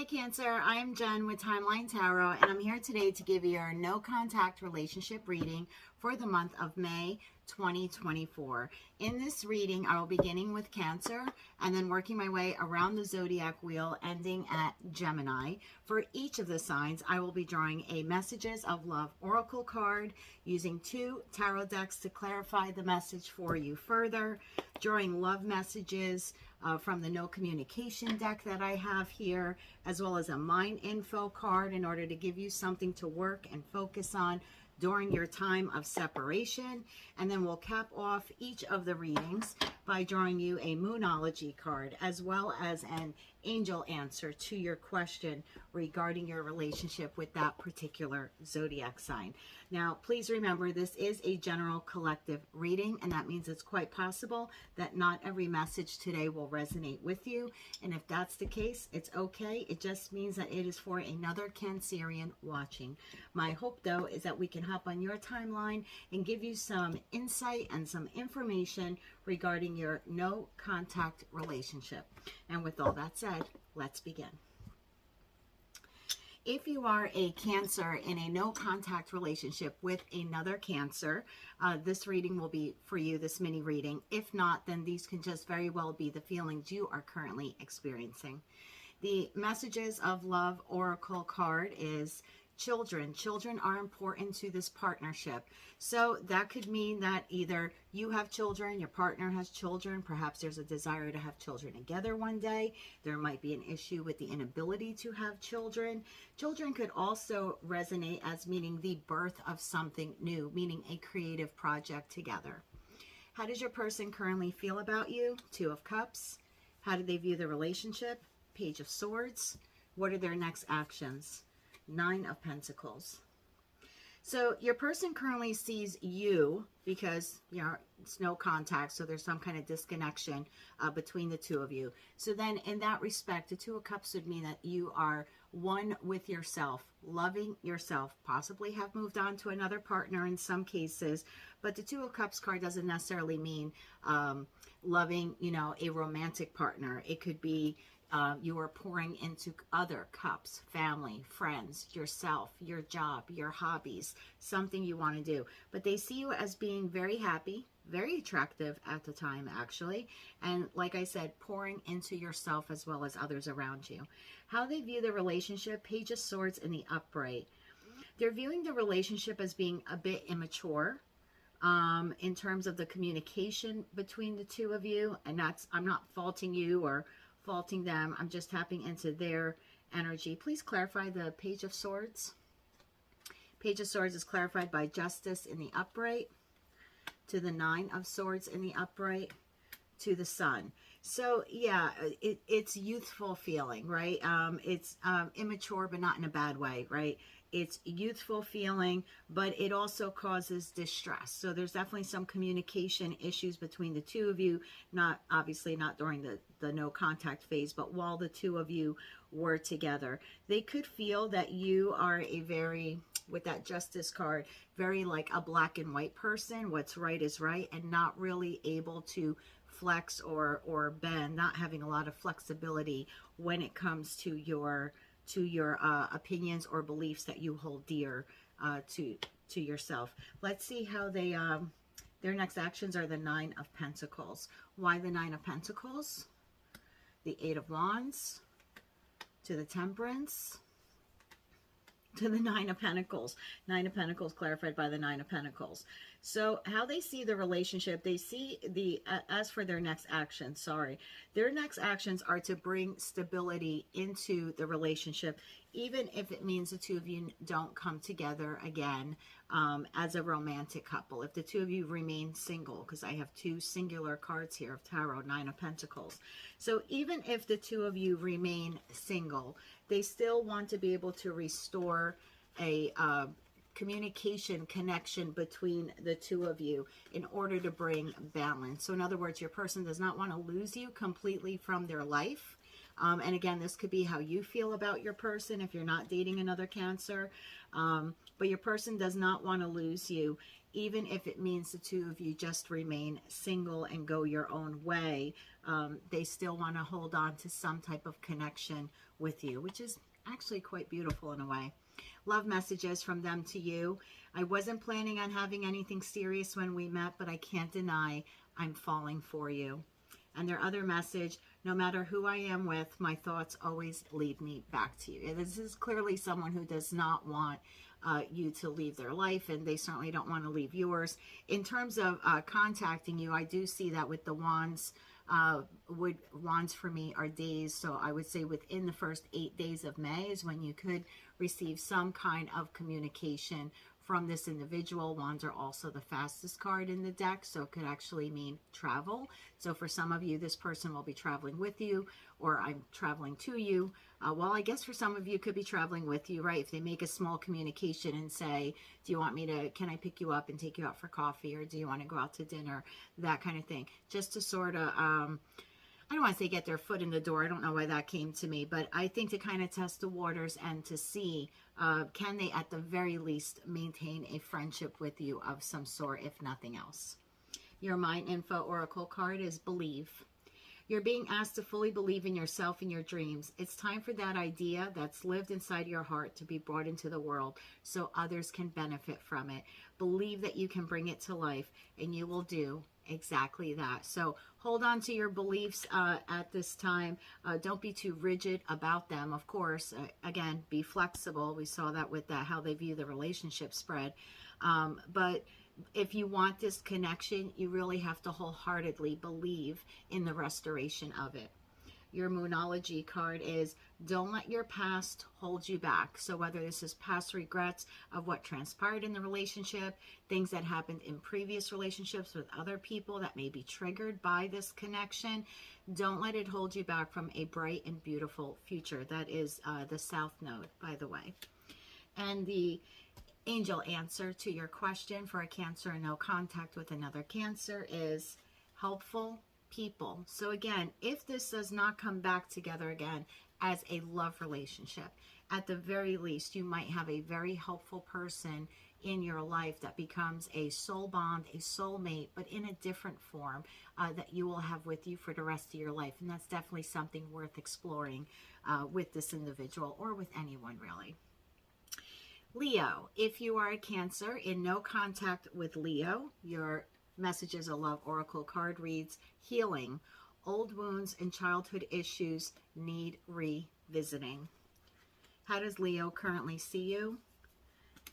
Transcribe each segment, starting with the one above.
Hi Cancer, I'm Jen with Timeline Tarot, and I'm here today to give you your no contact relationship reading for the month of May 2024. In this reading, I will be beginning with Cancer and then working my way around the zodiac wheel ending at Gemini. For each of the signs, I will be drawing a Messages of Love Oracle card using 2 tarot decks to clarify the message for you further, drawing love messages from the No Communication deck that I have here, as well as a Mind Info card in order to give you something to work and focus on during your time of separation. And then we'll cap off each of the readings by drawing you a Moonology card, as well as an angel answer to your question regarding your relationship with that particular zodiac sign. Now, please remember, this is a general collective reading, and that means it's quite possible that not every message today will resonate with you. And if that's the case, it's okay. It just means that it is for another Cancerian watching. My hope, though, is that we can hop on your timeline and give you some insight and some information regarding your no contact relationship. And with all that said, let's begin. If you are a Cancer in a no contact relationship with another Cancer, this reading will be for you, this mini reading. If not, then these can just very well be the feelings you are currently experiencing. The Messages of Love Oracle card is children. Children are important to this partnership. So that could mean that either you have children, your partner has children, perhaps there's a desire to have children together one day. There might be an issue with the inability to have children. Children could also resonate as meaning the birth of something new, meaning a creative project together. How does your person currently feel about you? 2 of Cups. How do they view the relationship? Page of Swords. What are their next actions? 9 of Pentacles. So your person currently sees you because, you know, it's no contact, so there's some kind of disconnection between the 2 of you. So then in that respect, the 2 of Cups would mean that you are one with yourself, loving yourself, possibly have moved on to another partner in some cases, but the 2 of Cups card doesn't necessarily mean loving, you know, a romantic partner. It could be you are pouring into other cups, family, friends, yourself, your job, your hobbies, something you want to do. But they see you as being very happy, very attractive at the time, actually. And like I said, pouring into yourself as well as others around you. How they view the relationship, Page of Swords in the upright. They're viewing the relationship as being a bit immature in terms of the communication between the 2 of you. And that's, I'm not faulting you or faulting them. I'm just tapping into their energy. Please clarify the Page of Swords. Page of Swords is clarified by Justice in the upright, to the 9 of Swords in the upright, to the Sun. So yeah, it's youthful feeling, right? It's immature, but not in a bad way, right? It's youthful feeling, but it also causes distress. So there's definitely some communication issues between the 2 of you, not obviously not during the no contact phase, but while the 2 of you were together. They could feel that you are a very, with that Justice card, very like a black and white person. What's right is right, and not really able to flex or bend, not having a lot of flexibility when it comes to your opinions or beliefs that you hold dear to yourself. Let's see how they their next actions are the 9 of Pentacles. Why the 9 of Pentacles? The 8 of Wands, to the Temperance, to the 9 of Pentacles. 9 of Pentacles clarified by the 9 of Pentacles. So how they see the relationship, they see the, as for their next actions, their next actions are to bring stability into the relationship, even if it means the 2 of you don't come together again as a romantic couple. If the 2 of you remain single, because I have 2 singular cards here of Tarot, 9 of Pentacles. So even if the 2 of you remain single, they still want to be able to restore a communication connection between the 2 of you in order to bring balance. So in other words, your person does not want to lose you completely from their life. And again, this could be how you feel about your person if you're not dating another Cancer. but your person does not want to lose you, even if it means the two of you just remain single and go your own way. They still want to hold on to some type of connection with you, which is actually quite beautiful in a way. Love messages from them to you. I wasn't planning on having anything serious when we met, but I can't deny I'm falling for you. And their other message, no matter who I am with, my thoughts always lead me back to you. This is clearly someone who does not want you to leave their life, and they certainly don't want to leave yours. In terms of contacting you, I do see that with the wands. Wands for me are days, so I would say within the first 8 days of May is when you could receive some kind of communication from this individual. Wands are also the fastest card in the deck, so it could actually mean travel. So for some of you, this person will be traveling with you, or I'm traveling to you. Well, I guess for some of you, could be traveling with you, right? If they make a small communication and say, do you want me to, can I pick you up and take you out for coffee, or do you want to go out to dinner, that kind of thing, just to sort of, I don't want to say get their foot in the door. I don't know why that came to me, but I think to kind of test the waters and to see, can they at the very least maintain a friendship with you of some sort, if nothing else. Your Mind Info Oracle card is Believe. You're being asked to fully believe in yourself and your dreams. It's time for that idea that's lived inside your heart to be brought into the world so others can benefit from it. Believe that you can bring it to life, and you will do exactly that. So hold on to your beliefs at this time. Don't be too rigid about them. Of course, again, be flexible. We saw that with how they view the relationship spread. But if you want this connection, you really have to wholeheartedly believe in the restoration of it. Your Moonology card is don't let your past hold you back. So whether this is past regrets of what transpired in the relationship, things that happened in previous relationships with other people that may be triggered by this connection, don't let it hold you back from a bright and beautiful future. That is the South Node, by the way. And the angel answer to your question for a Cancer and no contact with another Cancer is helpful people. So again, if this does not come back together again as a love relationship, at the very least, you might have a very helpful person in your life that becomes a soul bond, a soulmate, but in a different form that you will have with you for the rest of your life. And that's definitely something worth exploring with this individual or with anyone really. Leo, if you are a Cancer in no contact with Leo, your Messages of Love Oracle card reads, healing. Old wounds and childhood issues need revisiting. How does Leo currently see you?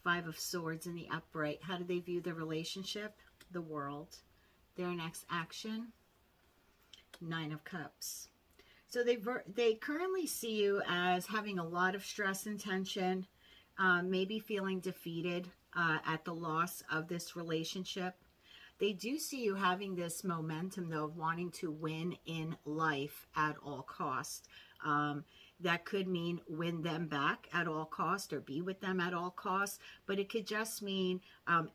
Five of Swords in the upright. How do they view the relationship? The world. Their next action? Nine of Cups. So they currently see you as having a lot of stress and tension, maybe feeling defeated at the loss of this relationship. They do see you having this momentum, though, of wanting to win in life at all cost. That could mean win them back at all cost or be with them at all costs, but it could just mean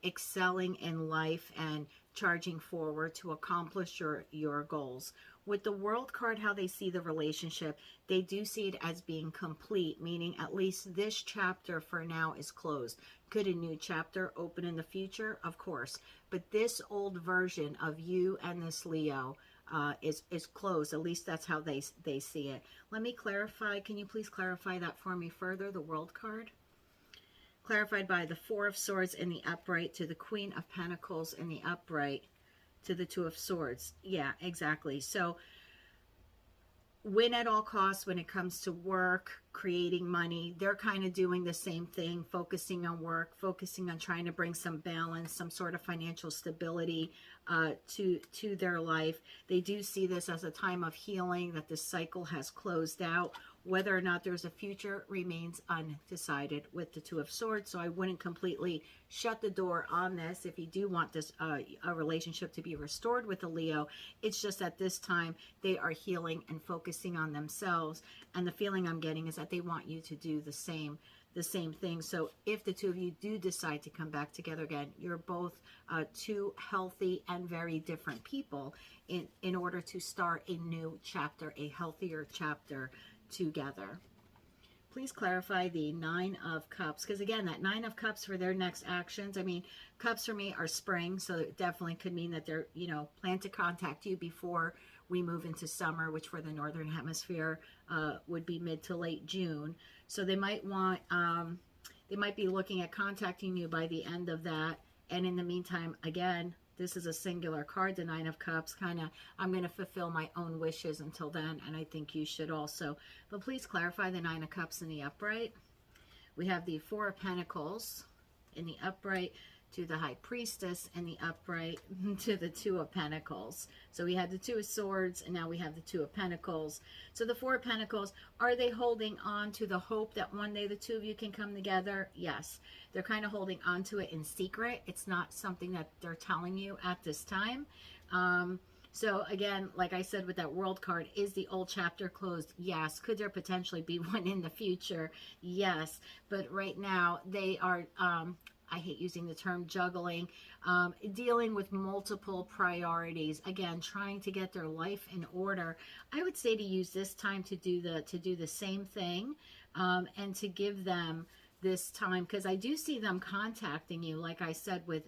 excelling in life and charging forward to accomplish your goals. With the World card, how they see the relationship, they do see it as being complete, meaning at least this chapter for now is closed. Could a new chapter open in the future? Of course. But this old version of you and this Leo is closed. At least that's how they see it. Let me clarify. Can you please clarify that for me further, the World card? Clarified by the Four of Swords in the upright to the Queen of Pentacles in the upright to the Two of Swords. Yeah, exactly. So win at all costs when it comes to work, creating money. They're kind of doing the same thing, focusing on work, focusing on trying to bring some balance, some sort of financial stability to their life. They do see this as a time of healing, that this cycle has closed out. Whether or not there's a future remains undecided with the Two of Swords. So I wouldn't completely shut the door on this if you do want this a relationship to be restored with a Leo. It's just at this time they are healing and focusing on themselves. And the feeling I'm getting is that they want you to do the same thing. So if the two of you do decide to come back together again, you're both two healthy and very different people in order to start a new chapter, a healthier chapter together. Please clarify the Nine of Cups, because again, that Nine of Cups for their next actions. I mean, cups for me are spring, so it definitely could mean that they're, you know, plan to contact you before we move into summer, which for the Northern Hemisphere would be mid to late June. So they might want, they might be looking at contacting you by the end of that. And in the meantime, again, this is a singular card, the Nine of Cups, kind of, I'm going to fulfill my own wishes until then, and I think you should also. But please clarify the Nine of Cups in the upright. We have the Four of Pentacles in the upright, to the High Priestess in the upright, to the Two of Pentacles. So we had the Two of Swords, and now we have the Two of Pentacles. So the Four of Pentacles, are they holding on to the hope that one day the two of you can come together? Yes. They're kind of holding on to it in secret. It's not something that they're telling you at this time. So again, like I said with that World card, is the old chapter closed? Yes. Could there potentially be one in the future? Yes. But right now they are, I hate using the term juggling, dealing with multiple priorities. Again, trying to get their life in order. I would say to use this time to do the same thing, and to give them this time, because I do see them contacting you, like I said, with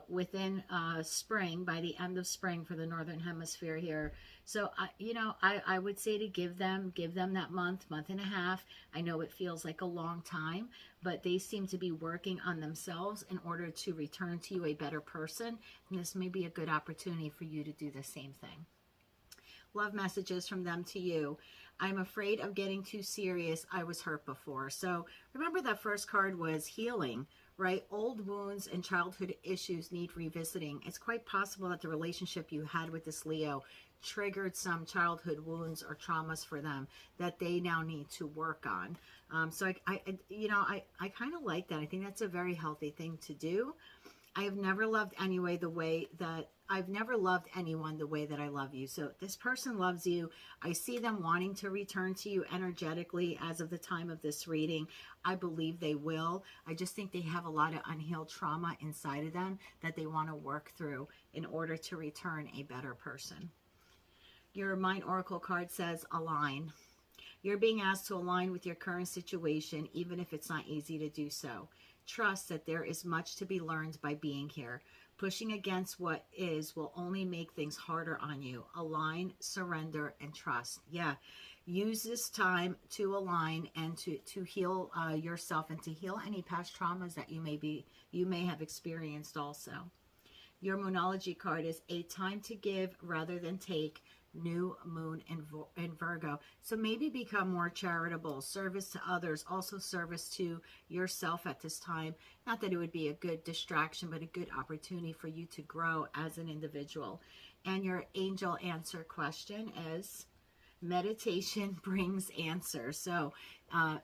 within spring, by the end of spring for the Northern Hemisphere here. So you know, I would say to give them that month and a half. I know it feels like a long time, but they seem to be working on themselves in order to return to you a better person, and this may be a good opportunity for you to do the same thing. Love messages from them to you. I'm afraid of getting too serious. I was hurt before. So remember that first card was healing, right? Old wounds and childhood issues need revisiting. It's quite possible that the relationship you had with this Leo triggered some childhood wounds or traumas for them that they now need to work on. So I you know, I kind of like that. I think that's a very healthy thing to do. I have never loved anyone the way that I love you. So this person loves you. I see them wanting to return to you energetically as of the time of this reading. I believe they will. I just think they have a lot of unhealed trauma inside of them that they want to work through in order to return a better person. Your Mind Oracle card says align. You're being asked to align with your current situation, even if it's not easy to do so. Trust that there is much to be learned by being here. Pushing against what is will only make things harder on you. Align, surrender, and trust. Yeah, use this time to align and to heal yourself and to heal any past traumas that you may have experienced also. Your Moonology card is a time to give rather than take. New moon in Virgo. So maybe become more charitable, service to others, also service to yourself at this time. Not that it would be a good distraction, but a good opportunity for you to grow as an individual. And your angel answer question is, meditation brings answers. So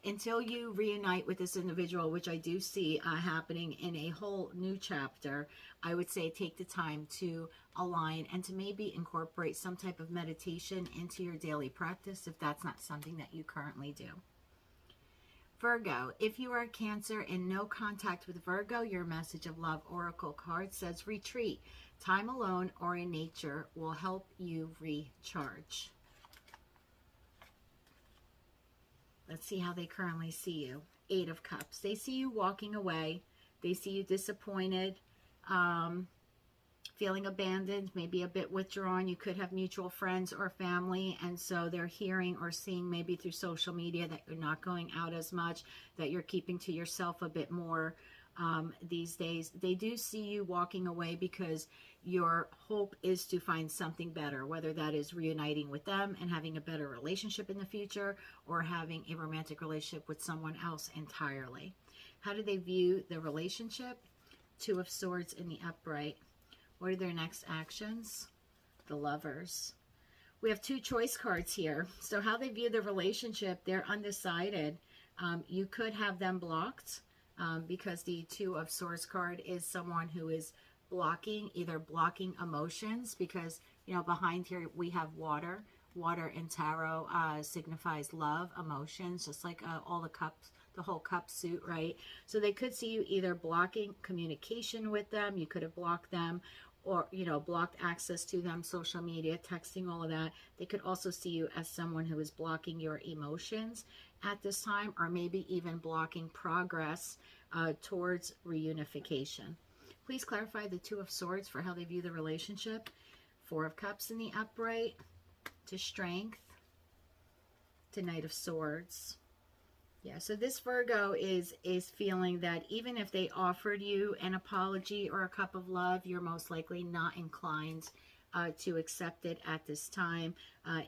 until you reunite with this individual, which I do see happening in a whole new chapter, I would say take the time to align and to maybe incorporate some type of meditation into your daily practice if that's not something that you currently do. Virgo, if you are a Cancer in no contact with Virgo, your message of love oracle card says retreat. Time alone or in nature will help you recharge. Let's see how they currently see you. Eight of Cups. They see you walking away. They see you disappointed, feeling abandoned, maybe a bit withdrawn. You could have mutual friends or family, and so they're hearing or seeing maybe through social media that you're not going out as much, that you're keeping to yourself a bit more these days. They do see you walking away because your hope is to find something better, whether that is reuniting with them and having a better relationship in the future, or having a romantic relationship with someone else entirely. How do they view the relationship? Two of Swords in the upright. What are their next actions? The Lovers. We have two choice cards here. So how they view the relationship, they're undecided. You could have them blocked because the Two of Swords card is someone who is blocking, either blocking emotions, because, you know, behind here we have water. Water in tarot signifies love, emotions, just like all the cups, the whole cup suit, right? So they could see you either blocking communication with them, you could have blocked them, or, you know, blocked access to them, social media, texting, all of that. They could also see you as someone who is blocking your emotions at this time, or maybe even blocking progress towards reunification. Please clarify the Two of Swords for how they view the relationship. Four of Cups in the upright, to Strength, to Knight of Swords. Yeah, so this Virgo is feeling that even if they offered you an apology or a cup of love, you're most likely not inclined to accept it at this time.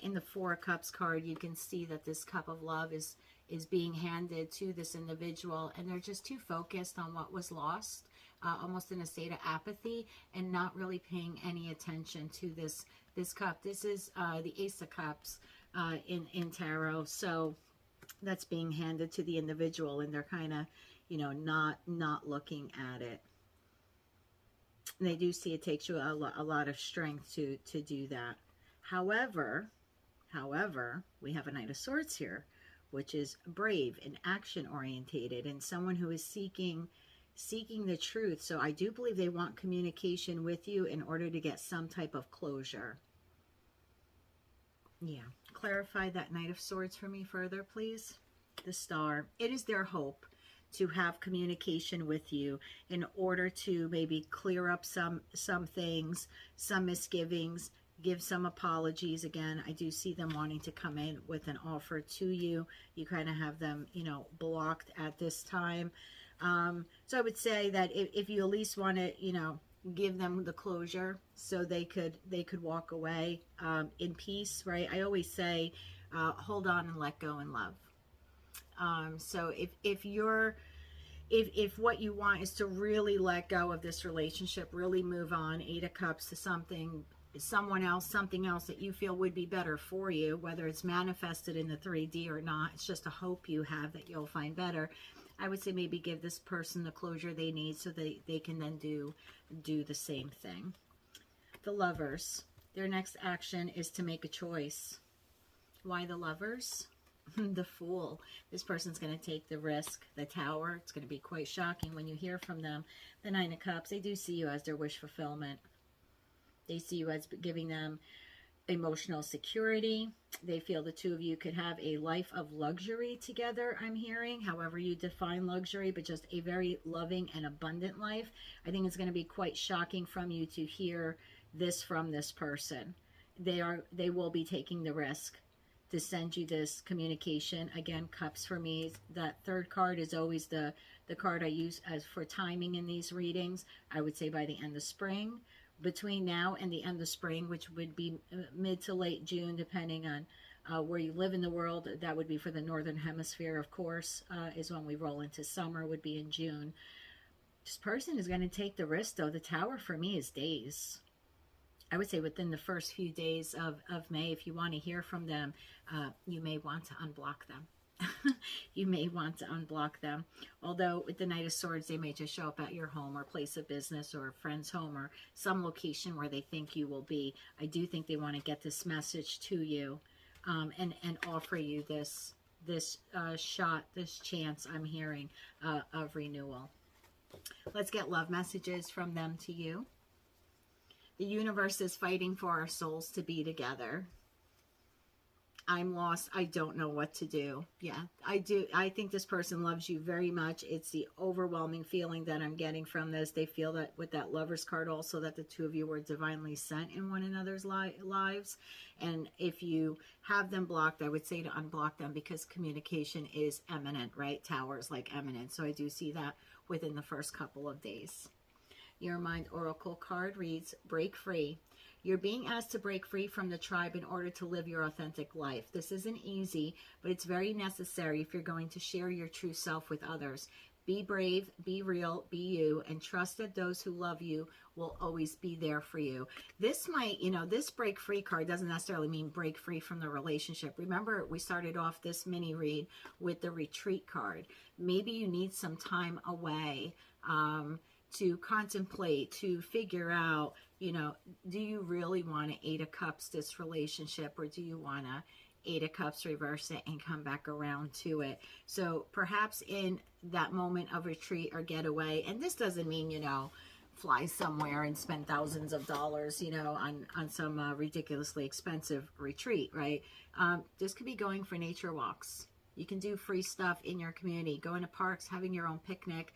In the Four of Cups card, you can see that this cup of love is being handed to this individual, and they're just too focused on what was lost, almost in a state of apathy, and not really paying any attention to this cup. This is the Ace of Cups in tarot, so that's being handed to the individual, and they're kind of, you know, not looking at it. And they do see it takes you a lot of strength to do that. However, we have a Knight of Swords here, which is brave and action orientated, and someone who is seeking the truth. So I do believe they want communication with you in order to get some type of closure. Yeah. Clarify that Knight of Swords for me further, please. The Star. It is their hope to have communication with you in order to maybe clear up some things, some misgivings, give some apologies. Again, I do see them wanting to come in with an offer to you. You kind of have them, you know, blocked at this time. So I would say that if you at least want to, you know, give them the closure so they could walk away in peace, right? I always say hold on and let go in love. So if what you want is to really let go of this relationship, really move on, Eight of Cups, to someone else, something else that you feel would be better for you, whether it's manifested in the 3D or not, it's just a hope you have that you'll find better. I would say maybe give this person the closure they need so they can then do the same thing. The Lovers. Their next action is to make a choice. Why the Lovers? The Fool. This person's going to take the risk. The Tower. It's going to be quite shocking when you hear from them. The Nine of Cups. They do see you as their wish fulfillment. They see you as giving them emotional security. They feel the two of you could have a life of luxury together, I'm hearing, however you define luxury, but just a very loving and abundant life. I think it's going to be quite shocking from you to hear this from this person. They will be taking the risk to send you this communication. Again, Cups for me, that third card is always the card I use as for timing in these readings. I would say by the end of spring. Between now and the end of spring, which would be mid to late June, depending on where you live in the world. That would be for the Northern Hemisphere, of course, is when we roll into summer, would be in June. This person is going to take the risk, though. The Tower for me is days. I would say within the first few days of May, if you want to hear from them, you may want to unblock them. You may want to unblock them. Although with the Knight of Swords, they may just show up at your home or place of business or a friend's home or some location where they think you will be. I do think they want to get this message to you and offer you this shot, this chance, I'm hearing, of renewal. Let's get love messages from them to you. The universe is fighting for our souls to be together. I'm lost. I don't know what to do. Yeah, I do. I think this person loves you very much. It's the overwhelming feeling that I'm getting from this. They feel that with that Lover's card also that the two of you were divinely sent in one another's lives. And if you have them blocked, I would say to unblock them because communication is imminent, right? Tower is like imminent. So I do see that within the first couple of days. Your Mind Oracle card reads, break free. You're being asked to break free from the tribe in order to live your authentic life. This isn't easy, but it's very necessary if you're going to share your true self with others. Be brave, be real, be you, and trust that those who love you will always be there for you. This might, this break free card doesn't necessarily mean break free from the relationship. Remember, we started off this mini read with the retreat card. Maybe you need some time away to contemplate, to figure out, do you really want to Eight of Cups this relationship, or do you want to Eight of Cups reverse it and come back around to it? So perhaps in that moment of retreat or getaway, and this doesn't mean, fly somewhere and spend thousands of dollars, you know, on some ridiculously expensive retreat, right? This could be going for nature walks. You can do free stuff in your community, going to parks, having your own picnic,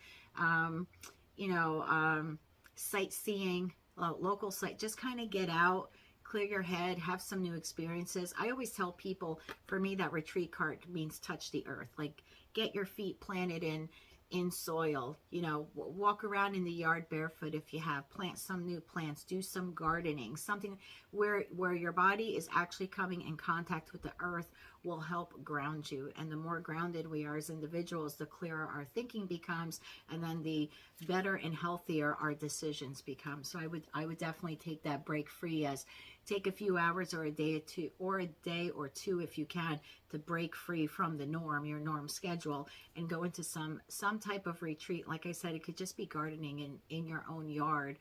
you know, sightseeing, local site, just kind of get out, clear your head, have some new experiences. I always tell people, for me, that retreat card means touch the earth, like get your feet planted in soil, you know, walk around in the yard barefoot if you have, plant some new plants, do some gardening, something where your body is actually coming in contact with the earth will help ground you. And the more grounded we are as individuals, the clearer our thinking becomes, and then the better and healthier our decisions become. So I would definitely take that break free, as take a few hours or a day or two if you can, to break free from the norm, your norm schedule, and go into some type of retreat. Like I said, it could just be gardening in your own yard.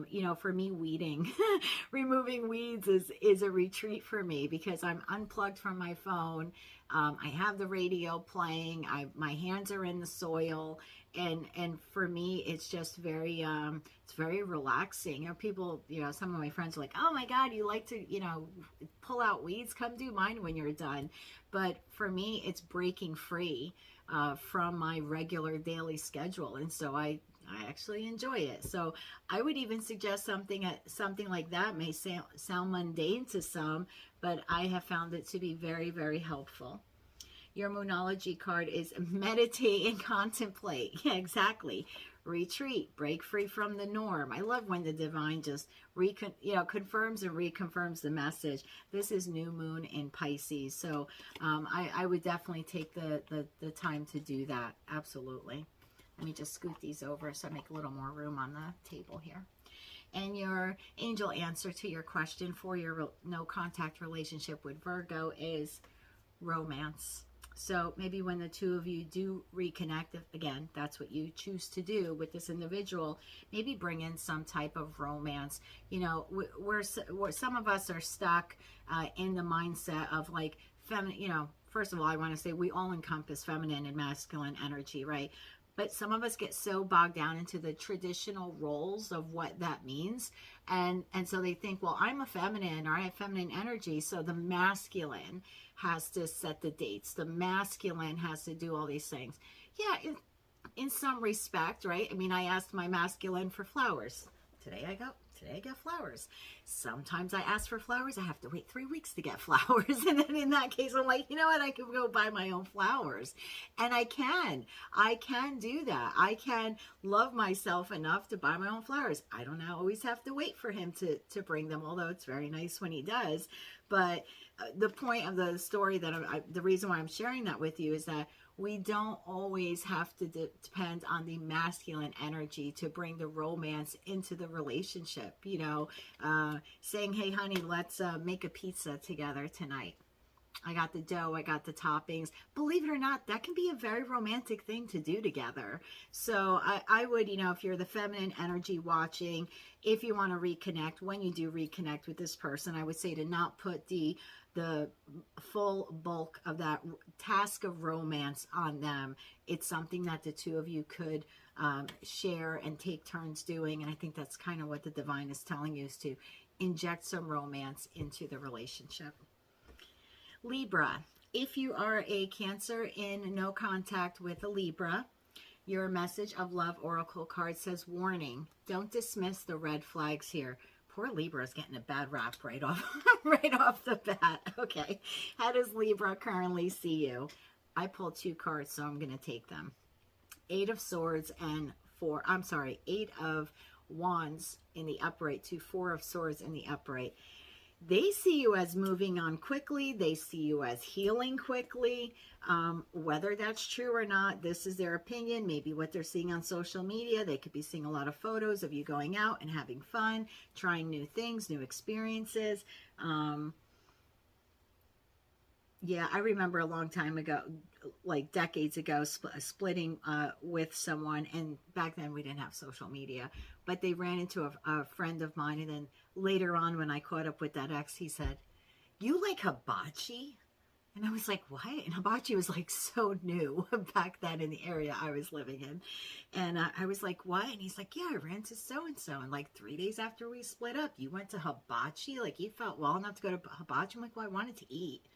You know, for me, weeding, removing weeds is a retreat for me, because I'm unplugged from my phone. I have the radio playing. My hands are in the soil, and for me, it's just very it's very relaxing. You know, people, you know, some of my friends are like, "Oh my God, you like to, you know, pull out weeds? Come do mine when you're done." But for me, it's breaking free from my regular daily schedule, and so I actually enjoy it. So I would even suggest something like that. May sound mundane to some, but I have found it to be very, very helpful. Your Moonology card is meditate and contemplate. Yeah, exactly. Retreat, break free from the norm. I love when the divine just confirms and reconfirms the message. This is new moon in Pisces, so I would definitely take the time to do that. Absolutely. Let me just scoot these over so I make a little more room on the table here. And your angel answer to your question for your no contact relationship with Virgo is romance. So maybe when the two of you do reconnect, if, again, that's what you choose to do with this individual, maybe bring in some type of romance. You know, we're some of us are stuck in the mindset of like feminine, you know, first of all, I want to say we all encompass feminine and masculine energy, right? But some of us get so bogged down into the traditional roles of what that means. And so they think, well, I'm a feminine, or I have feminine energy, so the masculine has to set the dates. The masculine has to do all these things. Yeah, in some respect, right? I mean, I asked my masculine for flowers. Today I got flowers. Sometimes I ask for flowers, I have to wait 3 weeks to get flowers. And then in that case, I'm like, you know what? I can go buy my own flowers. And I can do that. I can love myself enough to buy my own flowers. I don't always have to wait for him to bring them, although it's very nice when he does. But the point of the story the reason why I'm sharing that with you is that we don't always have to depend on the masculine energy to bring the romance into the relationship. You know, saying, hey, honey, let's make a pizza together tonight. I got the dough, I got the toppings. Believe it or not, that can be a very romantic thing to do together. So I would, you know, if you're the feminine energy watching, if you want to reconnect, when you do reconnect with this person, I would say to not put the full bulk of that task of romance on them. It's something that the two of you could share and take turns doing. And I think that's kind of what the divine is telling you, is to inject some romance into the relationship. Libra, if you are a Cancer in no contact with a Libra, your message of love oracle card says, warning, don't dismiss the red flags here. Poor Libra is getting a bad rap right off the bat. Okay, how does Libra currently see you? I pulled 2 cards, so I'm going to take them. 8 of Swords and 8 of Wands in the upright to 4 of Swords in the upright. They see you as moving on quickly. They see you as healing quickly. Whether that's true or not, this is their opinion. Maybe what they're seeing on social media. They could be seeing a lot of photos of you going out and having fun, trying new things, new experiences. Yeah, I remember a long time ago, like decades ago, splitting with someone, and back then we didn't have social media, but they ran into a friend of mine, and then later on when I caught up with that ex, he said, "You like hibachi?" And I was like, what? And hibachi was like so new back then in the area I was living in. And I was like, what? And he's like, yeah, I ran to so-and-so. And like 3 days after we split up, you went to hibachi? Like you felt well enough to go to hibachi? I'm like, well, I wanted to eat.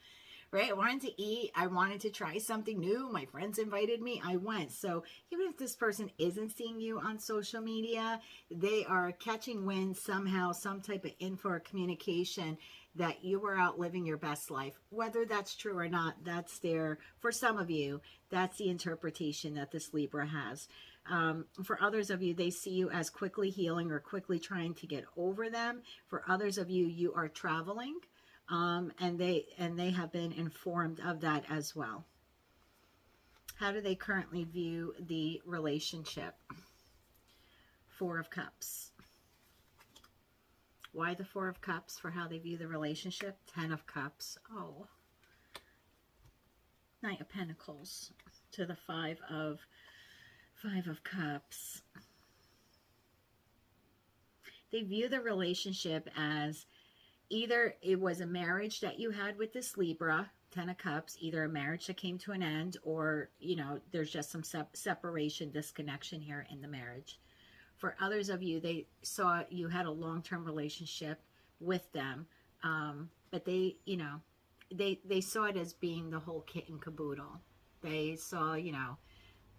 Right? I wanted to eat. I wanted to try something new. My friends invited me. I went. So even if this person isn't seeing you on social media, they are catching wind somehow, some type of info or communication that you were out living your best life. Whether that's true or not, that's there. For some of you, that's the interpretation that this Libra has. For others of you, they see you as quickly healing or quickly trying to get over them. For others of you, you are traveling. And they have been informed of that as well. How do they currently view the relationship? Four of Cups. Why the Four of Cups for how they view the relationship? 10 of Cups. Oh. Knight of Pentacles to the Five of Cups. They view the relationship as either it was a marriage that you had with this Libra, 10 of Cups, either a marriage that came to an end or, you know, there's just some separation, disconnection here in the marriage. For others of you, they saw you had a long-term relationship with them, but they, you know, they saw it as being the whole kit and caboodle. They saw, you know,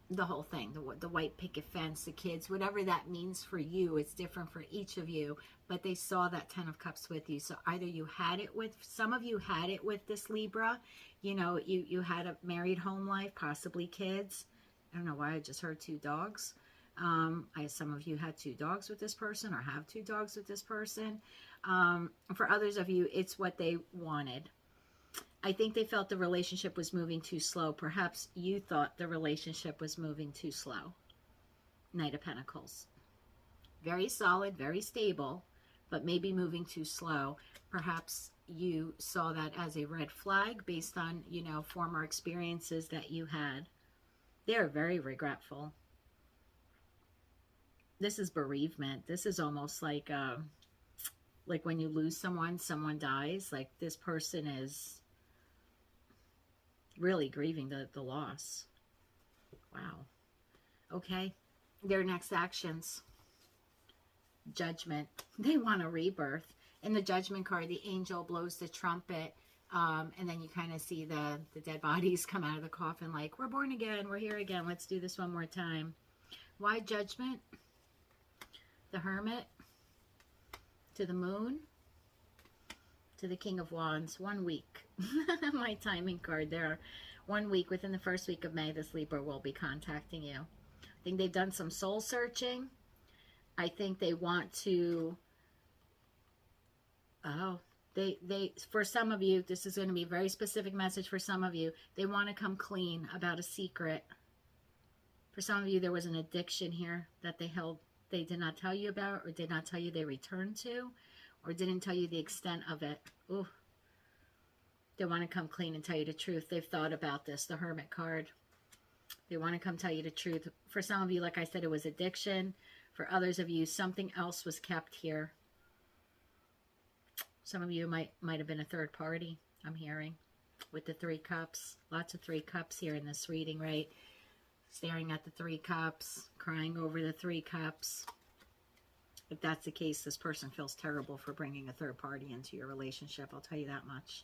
the whole thing, the white picket fence, the kids, whatever that means for you. It's different for each of you, but they saw that 10 of Cups with you. So either you had it with, some of you had it with this Libra, you know, you had a married home life, possibly kids. I don't know why I just heard 2 dogs. Some of you had 2 dogs with this person or have 2 dogs with this person. For others of you, it's what they wanted. I think they felt the relationship was moving too slow. Perhaps you thought the relationship was moving too slow. Knight of Pentacles. Very solid, very stable, but maybe moving too slow. Perhaps you saw that as a red flag based on, you know, former experiences that you had. They're very regretful. This is bereavement. This is almost like when you lose someone, someone dies. Like this person is really grieving the loss. Wow. Okay. Their next actions. Judgment. They want a rebirth. In the Judgment card, the angel blows the trumpet, and then you kind of see the dead bodies come out of the coffin like, we're born again, we're here again, let's do this one more time. Why Judgment? The Hermit. To the Moon. To the King of Wands. 1 week. My timing card there. 1 week, within the first week of May, this Libra will be contacting you. I think they've done some soul searching. I think they want to, for some of you, this is going to be a very specific message for some of you. They want to come clean about a secret. For some of you, there was an addiction here that they held, they did not tell you about, or did not tell you they returned to, or didn't tell you the extent of it. Ooh. They want to come clean and tell you the truth. They've thought about this, the Hermit card. They want to come tell you the truth. For some of you, like I said, it was addiction. For others of you, something else was kept here. Some of you might have been a third party, I'm hearing, with the 3 cups. Lots of 3 cups here in this reading, right? Staring at the 3 cups, crying over the 3 cups. If that's the case, this person feels terrible for bringing a third party into your relationship. I'll tell you that much.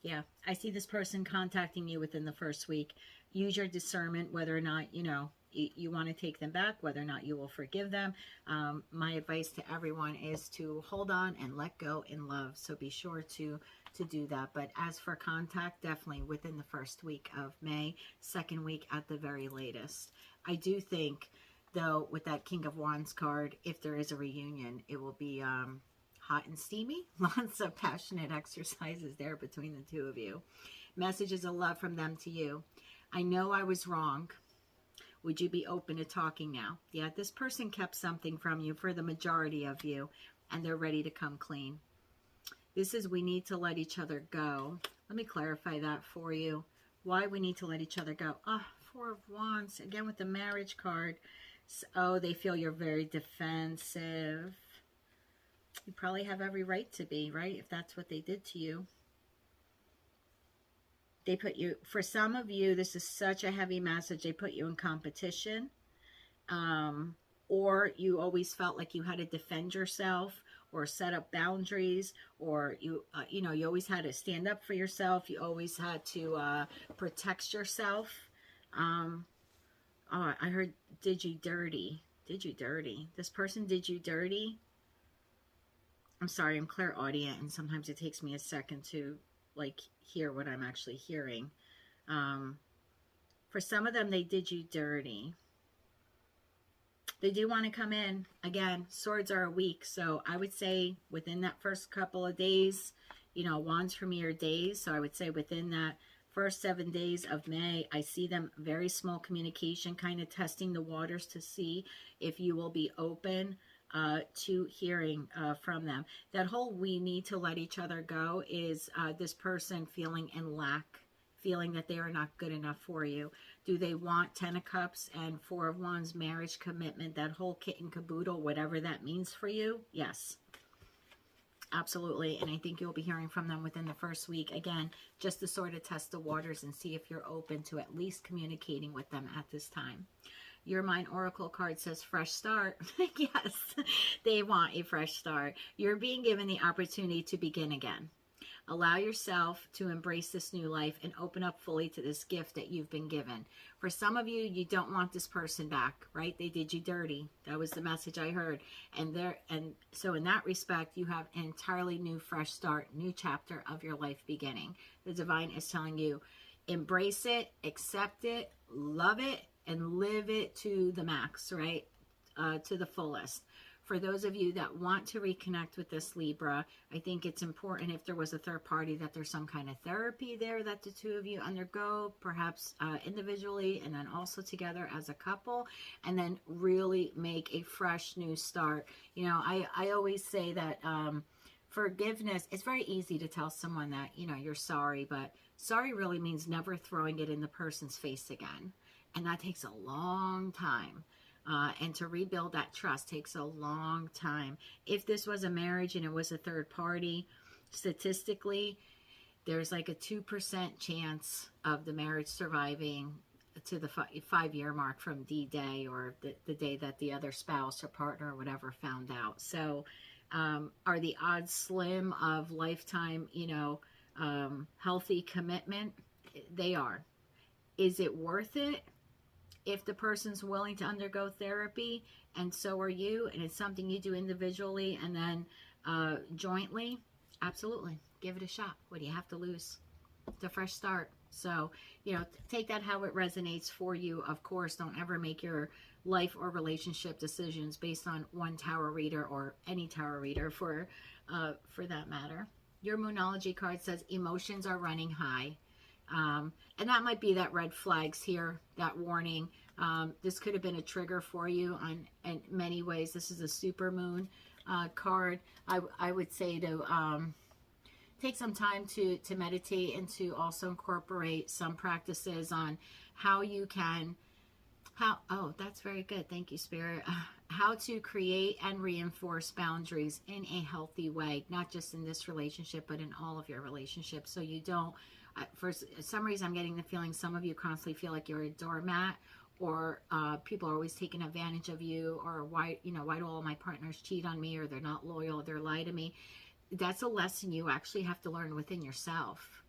Yeah, I see this person contacting you within the first week. Use your discernment whether or not, you know, you want to take them back, whether or not you will forgive them. My advice to everyone is to hold on and let go in love. So be sure to do that. But as for contact, definitely within the first week of May, second week at the very latest. I do think, though, with that King of Wands card, if there is a reunion, it will be hot and steamy. Lots of passionate exercises there between the two of you. Messages of love from them to you. I know I was wrong. Would you be open to talking now? Yeah, this person kept something from you for the majority of you, and they're ready to come clean. This is, we need to let each other go. Let me clarify that for you. Why we need to let each other go. Ah, 4 of Wands, again with the marriage card. Oh, they feel you're very defensive. You probably have every right to be, right? If that's what they did to you. They put you, for some of you, this is such a heavy message. They put you in competition, or you always felt like you had to defend yourself or set up boundaries, or you, you know, you always had to stand up for yourself. You always had to protect yourself. Oh, I heard, did you dirty? Did you dirty? This person did you dirty? I'm sorry, I'm clairaudient, and sometimes it takes me a second to like hear what I'm actually hearing. For some of them, they did you dirty. They do want to come in. Again, swords are weak, so I would say within that first couple of days, you know, wands for me are days, so I would say within that first 7 days of May, I see them very small communication, kind of testing the waters to see if you will be open to hearing from them. That whole we need to let each other go is this person feeling in lack, feeling that they are not good enough for you. Do they want 10 of Cups and 4 of Wands, marriage, commitment, that whole kit and caboodle, whatever that means for you? Yes, absolutely. And I think you'll be hearing from them within the first week. Again, just to sort of test the waters and see if you're open to at least communicating with them at this time. Your Mind Oracle card says fresh start. Yes, they want a fresh start. You're being given the opportunity to begin again. Allow yourself to embrace this new life and open up fully to this gift that you've been given. For some of you, you don't want this person back, right? They did you dirty. That was the message I heard. And so in that respect, you have an entirely new fresh start, new chapter of your life beginning. The divine is telling you, embrace it, accept it, love it, and live it to the max, right? To the fullest. For those of you that want to reconnect with this Libra, I think it's important, if there was a third party, that there's some kind of therapy there that the two of you undergo, perhaps individually and then also together as a couple, and then really make a fresh new start. You know, I always say that forgiveness, it's very easy to tell someone that, you know, you're sorry, but sorry really means never throwing it in the person's face again. And that takes a long time. And to rebuild that trust takes a long time. If this was a marriage and it was a third party, statistically, there's like a 2% chance of the marriage surviving to the 5-year mark from D-Day, or the day that the other spouse or partner or whatever found out. So are the odds slim of lifetime, you know, healthy commitment? They are. Is it worth it? If the person's willing to undergo therapy, and so are you, and it's something you do individually and then jointly, absolutely, give it a shot. What do you have to lose? It's a fresh start. So, you know, take that how it resonates for you. Of course, don't ever make your life or relationship decisions based on one tarot reader, or any tarot reader for that matter. Your Moonology card says emotions are running high. And that might be that red flags here, that warning. This could have been a trigger for you in many ways. This is a super moon card. I would say to take some time to meditate, and to also incorporate some practices on how you can, oh, that's very good. Thank you, Spirit. How to create and reinforce boundaries in a healthy way, not just in this relationship, but in all of your relationships. So you don't, for some reason, I'm getting the feeling some of you constantly feel like you're a doormat, or people are always taking advantage of you, or why do all my partners cheat on me, or they're not loyal, they're lying to me. That's a lesson you actually have to learn within yourself.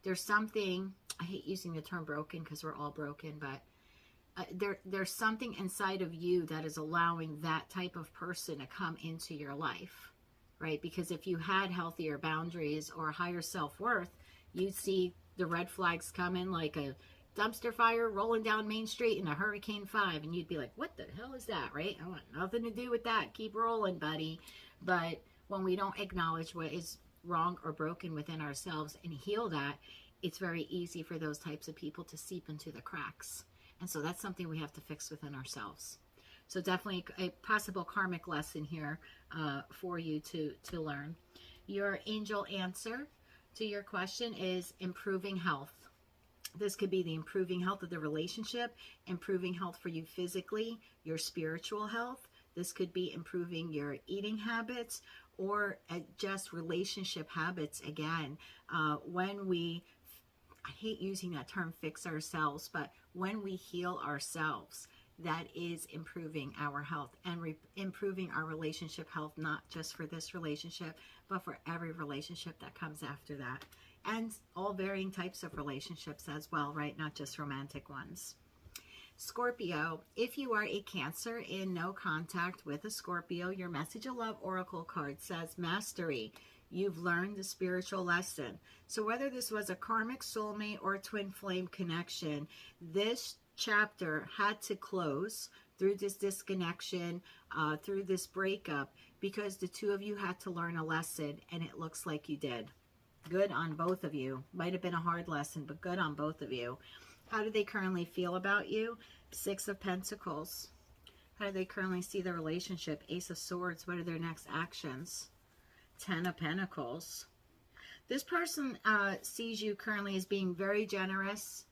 There's something, I hate using the term broken because we're all broken, but there's something inside of you that is allowing that type of person to come into your life, right? Because if you had healthier boundaries or higher self-worth, you'd see the red flags coming like a dumpster fire rolling down Main Street in a Hurricane 5, and you'd be like, what the hell is that, right? I want nothing to do with that. Keep rolling, buddy. But when we don't acknowledge what is wrong or broken within ourselves and heal that, it's very easy for those types of people to seep into the cracks. And so that's something we have to fix within ourselves. So definitely a possible karmic lesson here for you to learn. Your angel answer to your question is improving health. This could be the improving health of the relationship, improving health for you physically, your spiritual health. This could be improving your eating habits, or just relationship habits. Again, when we I hate using that term, fix ourselves, but when we heal ourselves, that is improving our health and improving our relationship health, not just for this relationship, but for every relationship that comes after that. And all varying types of relationships as well, right? Not just romantic ones. Scorpio, if you are a Cancer in no contact with a Scorpio, your message of love oracle card says mastery. You've learned the spiritual lesson. So whether this was a karmic soulmate or a twin flame connection, this chapter had to close through this disconnection, through this breakup, because the two of you had to learn a lesson, and it looks like you did. Good on both of you. Might have been a hard lesson, but good on both of you. How do they currently feel about you? Six of Pentacles. How do they currently see the relationship? Ace of Swords. What are their next actions? Ten of Pentacles. This person sees you currently as being very generous.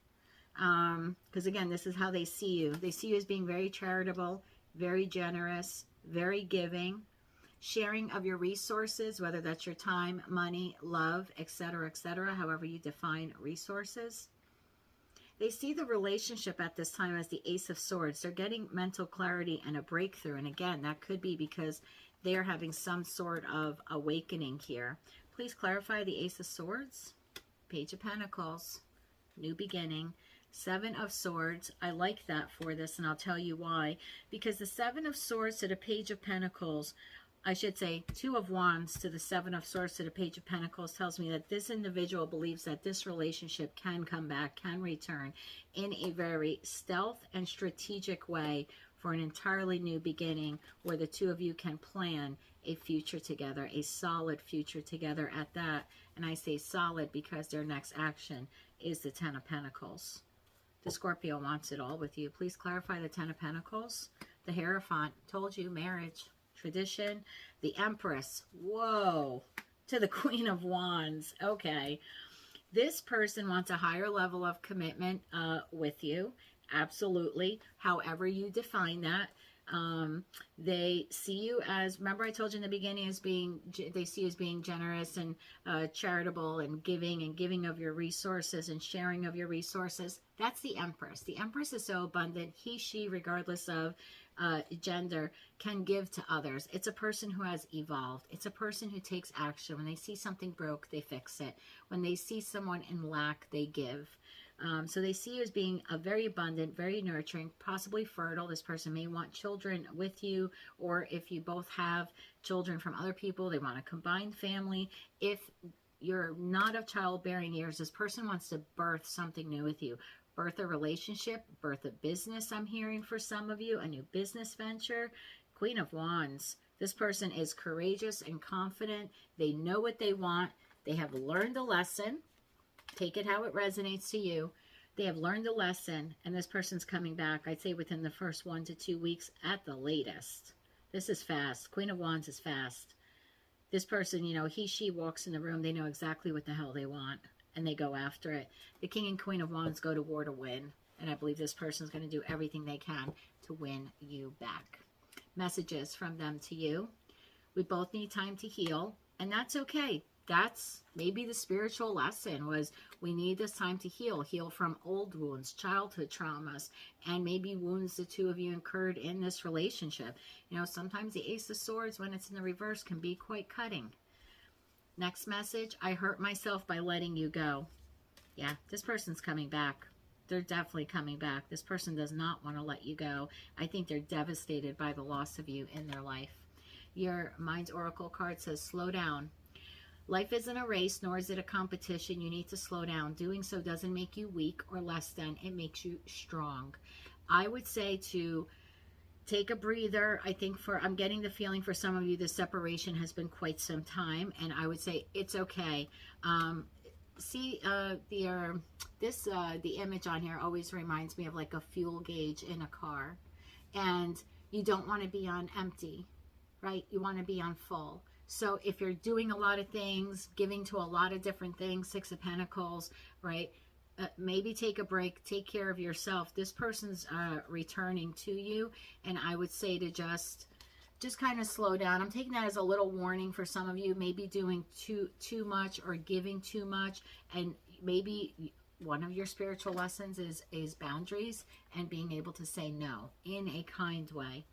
Because again, this is how they see you. They see you as being very charitable, very generous, very giving, sharing of your resources, whether that's your time, money, love, etc., however you define resources. They see the relationship at this time as the Ace of Swords. They're getting mental clarity and a breakthrough. And again, that could be because they are having some sort of awakening here. Please clarify the Ace of Swords. Page of Pentacles. New beginning. Seven of Swords. I like that for this, and I'll tell you why. Because the Seven of Swords to the Page of Pentacles, I should say Two of Wands to the Seven of Swords to the Page of Pentacles, tells me that this individual believes that this relationship can come back, can return in a very stealth and strategic way for an entirely new beginning, where the two of you can plan a future together, a solid future together at that. And I say solid because their next action is the Ten of Pentacles. The Scorpio wants it all with you. Please clarify the Ten of Pentacles. The Hierophant. Told you, marriage. Tradition. The Empress. Whoa. To the Queen of Wands. Okay. This person wants a higher level of commitment with you. Absolutely. However you define that. They see you as, remember I told you in the beginning, as being, they see you as being generous and charitable and giving of your resources and sharing of your resources. That's the Empress. The Empress is so abundant. He, she, regardless of gender, can give to others. It's a person who has evolved. It's a person who takes action. When they see something broke, they fix it. When they see someone in lack, they give. So they see you as being a very abundant, very nurturing, possibly fertile. This person may want children with you, or if you both have children from other people, they want a combined family. If you're not of childbearing years, this person wants to birth something new with you. Birth a relationship, birth a business, I'm hearing for some of you, a new business venture. Queen of Wands. This person is courageous and confident. They know what they want. They have learned a lesson. Take it how it resonates to you. They have learned a lesson, and this person's coming back, I'd say within the first 1 to 2 weeks at the latest. This is fast. Queen of Wands is fast. This person, you know, he, she walks in the room, they know exactly what the hell they want, and they go after it. The King and Queen of Wands go to war to win, and I believe this person's going to do everything they can to win you back. Messages from them to you. We both need time to heal, and that's okay. That's maybe the spiritual lesson, was we need this time to heal from old wounds, childhood traumas, and maybe wounds the two of you incurred in this relationship. You know, sometimes the Ace of Swords, when it's in the reverse, can be quite cutting. Next message, I hurt myself by letting you go. Yeah, this person's coming back. They're definitely coming back. This person does not want to let you go. I think they're devastated by the loss of you in their life. Your Mind's Oracle card says, slow down. Life isn't a race, nor is it a competition. You need to slow down. Doing so doesn't make you weak or less than. It makes you strong. I would say to take a breather. I think I'm getting the feeling for some of you, this separation has been quite some time, and I would say it's okay. See, the image on here always reminds me of like a fuel gauge in a car, and you don't want to be on empty, right? You want to be on full. So if you're doing a lot of things, giving to a lot of different things, Six of Pentacles, right? Maybe take a break, take care of yourself. This person's returning to you, and I would say to just kind of slow down. I'm taking that as a little warning for some of you, maybe doing too much or giving too much, and maybe one of your spiritual lessons is boundaries and being able to say no in a kind way.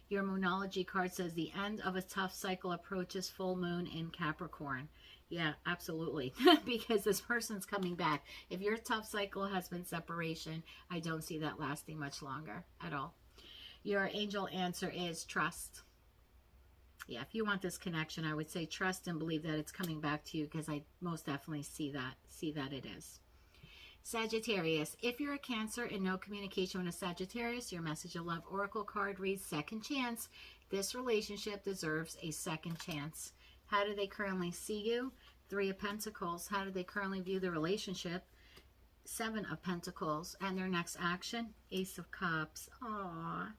Your Moonology card says the end of a tough cycle approaches full moon in Capricorn. Yeah, absolutely. Because this person's coming back. If your tough cycle has been separation, I don't see that lasting much longer at all. Your angel answer is trust. Yeah, if you want this connection, I would say trust and believe that it's coming back to you, because I most definitely see that it is. Sagittarius, if you're a Cancer and no communication with a Sagittarius, your message of love oracle card reads second chance. This relationship deserves a second chance. How do they currently see you? 3 of Pentacles. How do they currently view the relationship? 7 of Pentacles. And their next action? Ace of Cups. Aww.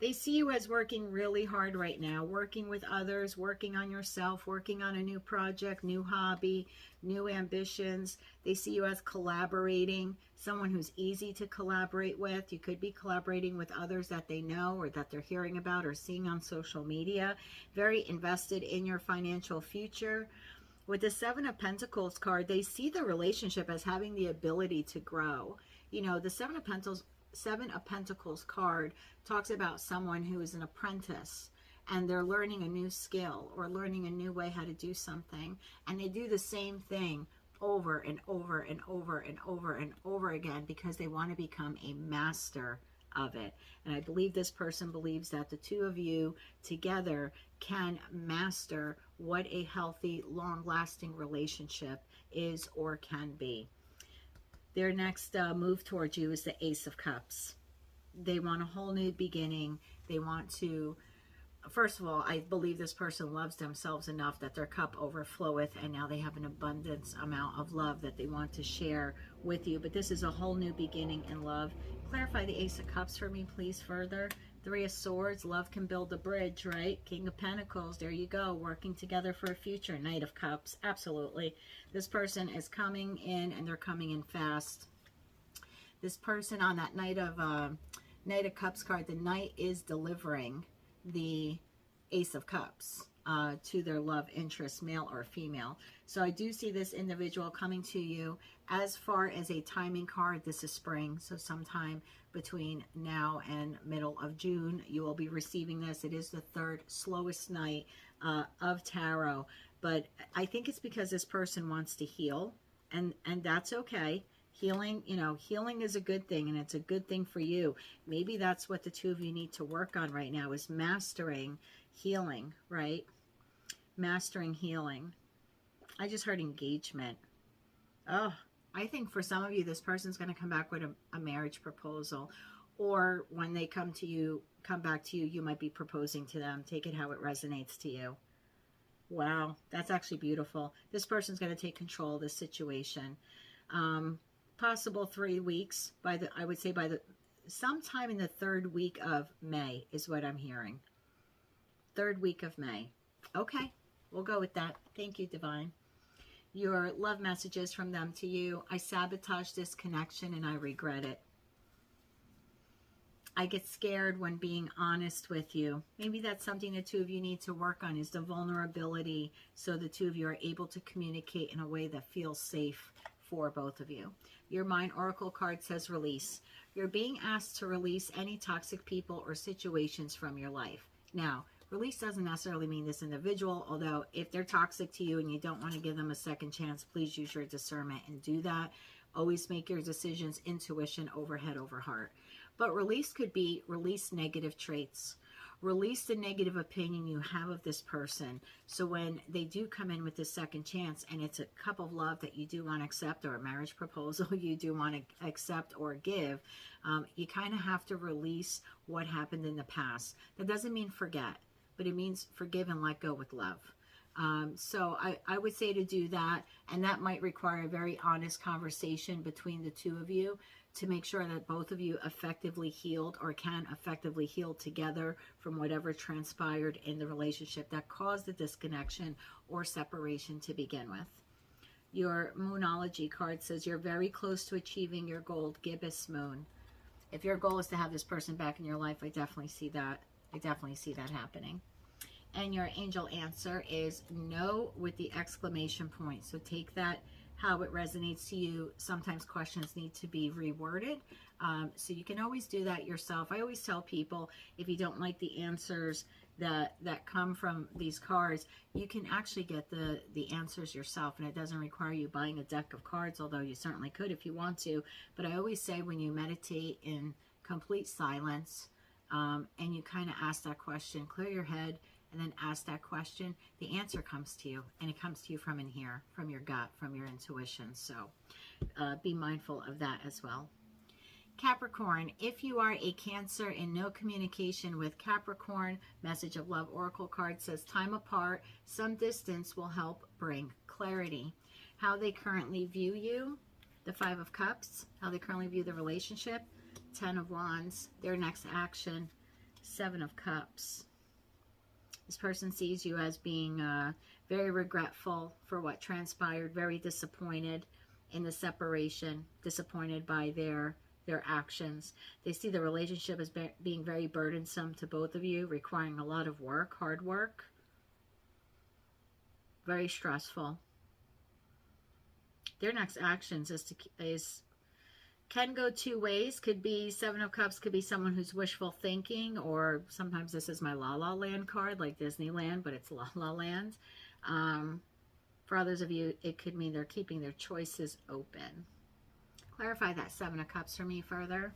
They see you as working really hard right now, working with others, working on yourself, working on a new project, new hobby, new ambitions. They see you as collaborating, someone who's easy to collaborate with. You could be collaborating with others that they know or that they're hearing about or seeing on social media. Very invested in your financial future. With the 7 of Pentacles card, they see the relationship as having the ability to grow. You know, the 7 of Pentacles card talks about someone who is an apprentice and they're learning a new skill or learning a new way how to do something, and they do the same thing over and over and over and over and over again because they want to become a master of it. And I believe this person believes that the two of you together can master what a healthy, long-lasting relationship is or can be. Their next move towards you is the Ace of Cups. They want a whole new beginning. They want to, first of all, I believe this person loves themselves enough that their cup overfloweth, and now they have an abundance amount of love that they want to share with you. But this is a whole new beginning in love. Clarify the Ace of Cups for me, please, further. 3 of Swords, love can build a bridge, right? King of Pentacles, there you go, working together for a future. Knight of Cups, absolutely. This person is coming in, and they're coming in fast. This person on that Knight of Cups card, the Knight is delivering the Ace of Cups to their love interest, male or female. So I do see this individual coming to you. As far as a timing card, this is spring, so sometime between now and middle of June, you will be receiving this. It is the 3rd slowest night of tarot, but I think it's because this person wants to heal, and that's okay. Healing, you know, healing is a good thing, and it's a good thing for you. Maybe that's what the two of you need to work on right now, is mastering healing, right? Mastering healing. I just heard engagement. Oh, I think for some of you, this person's going to come back with a marriage proposal, or when they come back to you, you might be proposing to them. Take it how it resonates to you. Wow, that's actually beautiful. This person's going to take control of this situation. Possible 3 weeks, I would say sometime in the 3rd week of May is what I'm hearing. 3rd week of May. Okay, we'll go with that. Thank you, Divine. Your love messages from them to you. I sabotaged this connection and I regret it. I get scared when being honest with you. Maybe that's something the two of you need to work on, is the vulnerability, so the two of you are able to communicate in a way that feels safe for both of you. Your Mind Oracle card says release. You're being asked to release any toxic people or situations from your life. Now, release doesn't necessarily mean this individual, although if they're toxic to you and you don't want to give them a second chance, please use your discernment and do that. Always make your decisions intuition over head over heart. But release could be release negative traits. Release the negative opinion you have of this person. So when they do come in with this second chance and it's a cup of love that you do want to accept, or a marriage proposal you do want to accept or give, you kind of have to release what happened in the past. That doesn't mean forget, but it means forgive and let go with love. So I would say to do that, and that might require a very honest conversation between the two of you to make sure that both of you effectively healed, or can effectively heal together from whatever transpired in the relationship that caused the disconnection or separation to begin with. Your Moonology card says you're very close to achieving your goal, gibbous moon. If your goal is to have this person back in your life, I definitely see that. I definitely see that happening. And your angel answer is no with the exclamation point. So take that how it resonates to you. Sometimes questions need to be reworded. So you can always do that yourself. I always tell people, if you don't like the answers that come from these cards, you can actually get the answers yourself, and it doesn't require you buying a deck of cards, although you certainly could if you want to. But I always say, when you meditate in complete silence, and you kind of ask that question, clear your head, and then ask that question, the answer comes to you, and it comes to you from in here, from your gut, from your intuition. So be mindful of that as well. Capricorn, if you are a Cancer in no communication with Capricorn, message of love oracle card says time apart, some distance will help bring clarity. How they currently view you, the 5 of Cups, how they currently view the relationship, 10 of Wands, their next action, 7 of Cups. This person sees you as being very regretful for what transpired, very disappointed in the separation, disappointed by their actions. They see the relationship as being very burdensome to both of you, requiring a lot of work, hard work, very stressful. Their next actions can go two ways. Could be 7 of Cups, could be someone who's wishful thinking, or sometimes this is my La La Land card, like Disneyland, but it's La La Land. For others of you, it could mean they're keeping their choices open. Clarify that 7 of Cups for me further.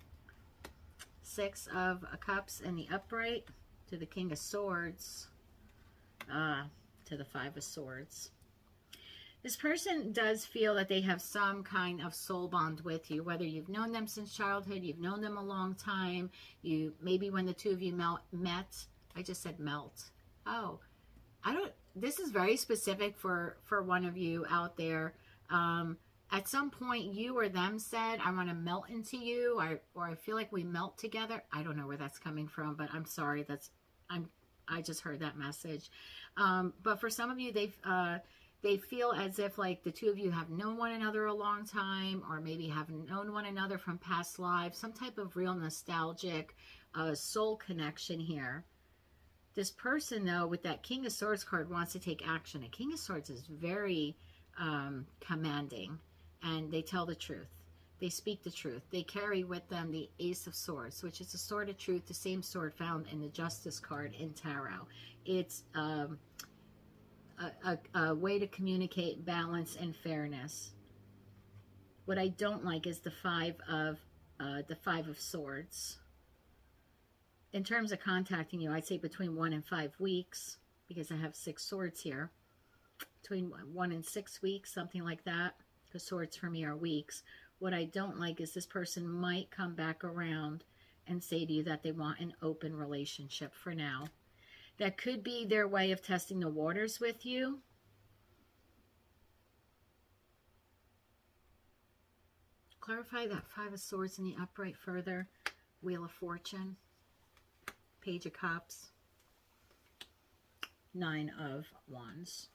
6 of Cups in the upright to the King of Swords, to the 5 of Swords. This person does feel that they have some kind of soul bond with you, whether you've known them since childhood, you've known them a long time, maybe when the two of you met. I just said melt. Oh, this is very specific for one of you out there. At some point, you or them said, I want to melt into you, or I feel like we melt together. I don't know where that's coming from, but I'm sorry. I just heard that message. But for some of you, they feel as if like the two of you have known one another a long time, or maybe have known one another from past lives, some type of real nostalgic soul connection here. This person, though, with that King of Swords card, wants to take action. A King of Swords is very commanding, and they tell the truth. They speak the truth. They carry with them the Ace of Swords, which is the sword of truth, the same sword found in the Justice card in Tarot. It's a way to communicate balance and fairness. What I don't like is the 5 of Swords. In terms of contacting you, I'd say between 1 and 5 weeks, because I have 6 swords here. Between 1 and 6 weeks, something like that. Because swords for me are weeks. What I don't like is this person might come back around and say to you that they want an open relationship for now. That could be their way of testing the waters with you. Clarify that 5 of Swords in the upright further. Wheel of Fortune. Page of Cups. 9 of Wands.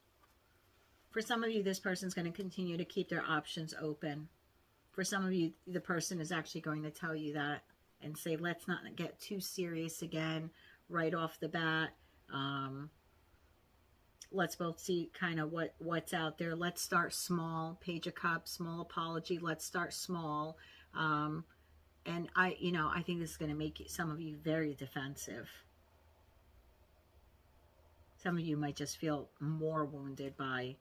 For some of you, this person's going to continue to keep their options open. For some of you, the person is actually going to tell you that and say, let's not get too serious again right off the bat. Let's both see kind of what's out there. Let's start small. Page of Cups, small apology. Let's start small. And I think this is going to make some of you very defensive. Some of you might just feel more wounded by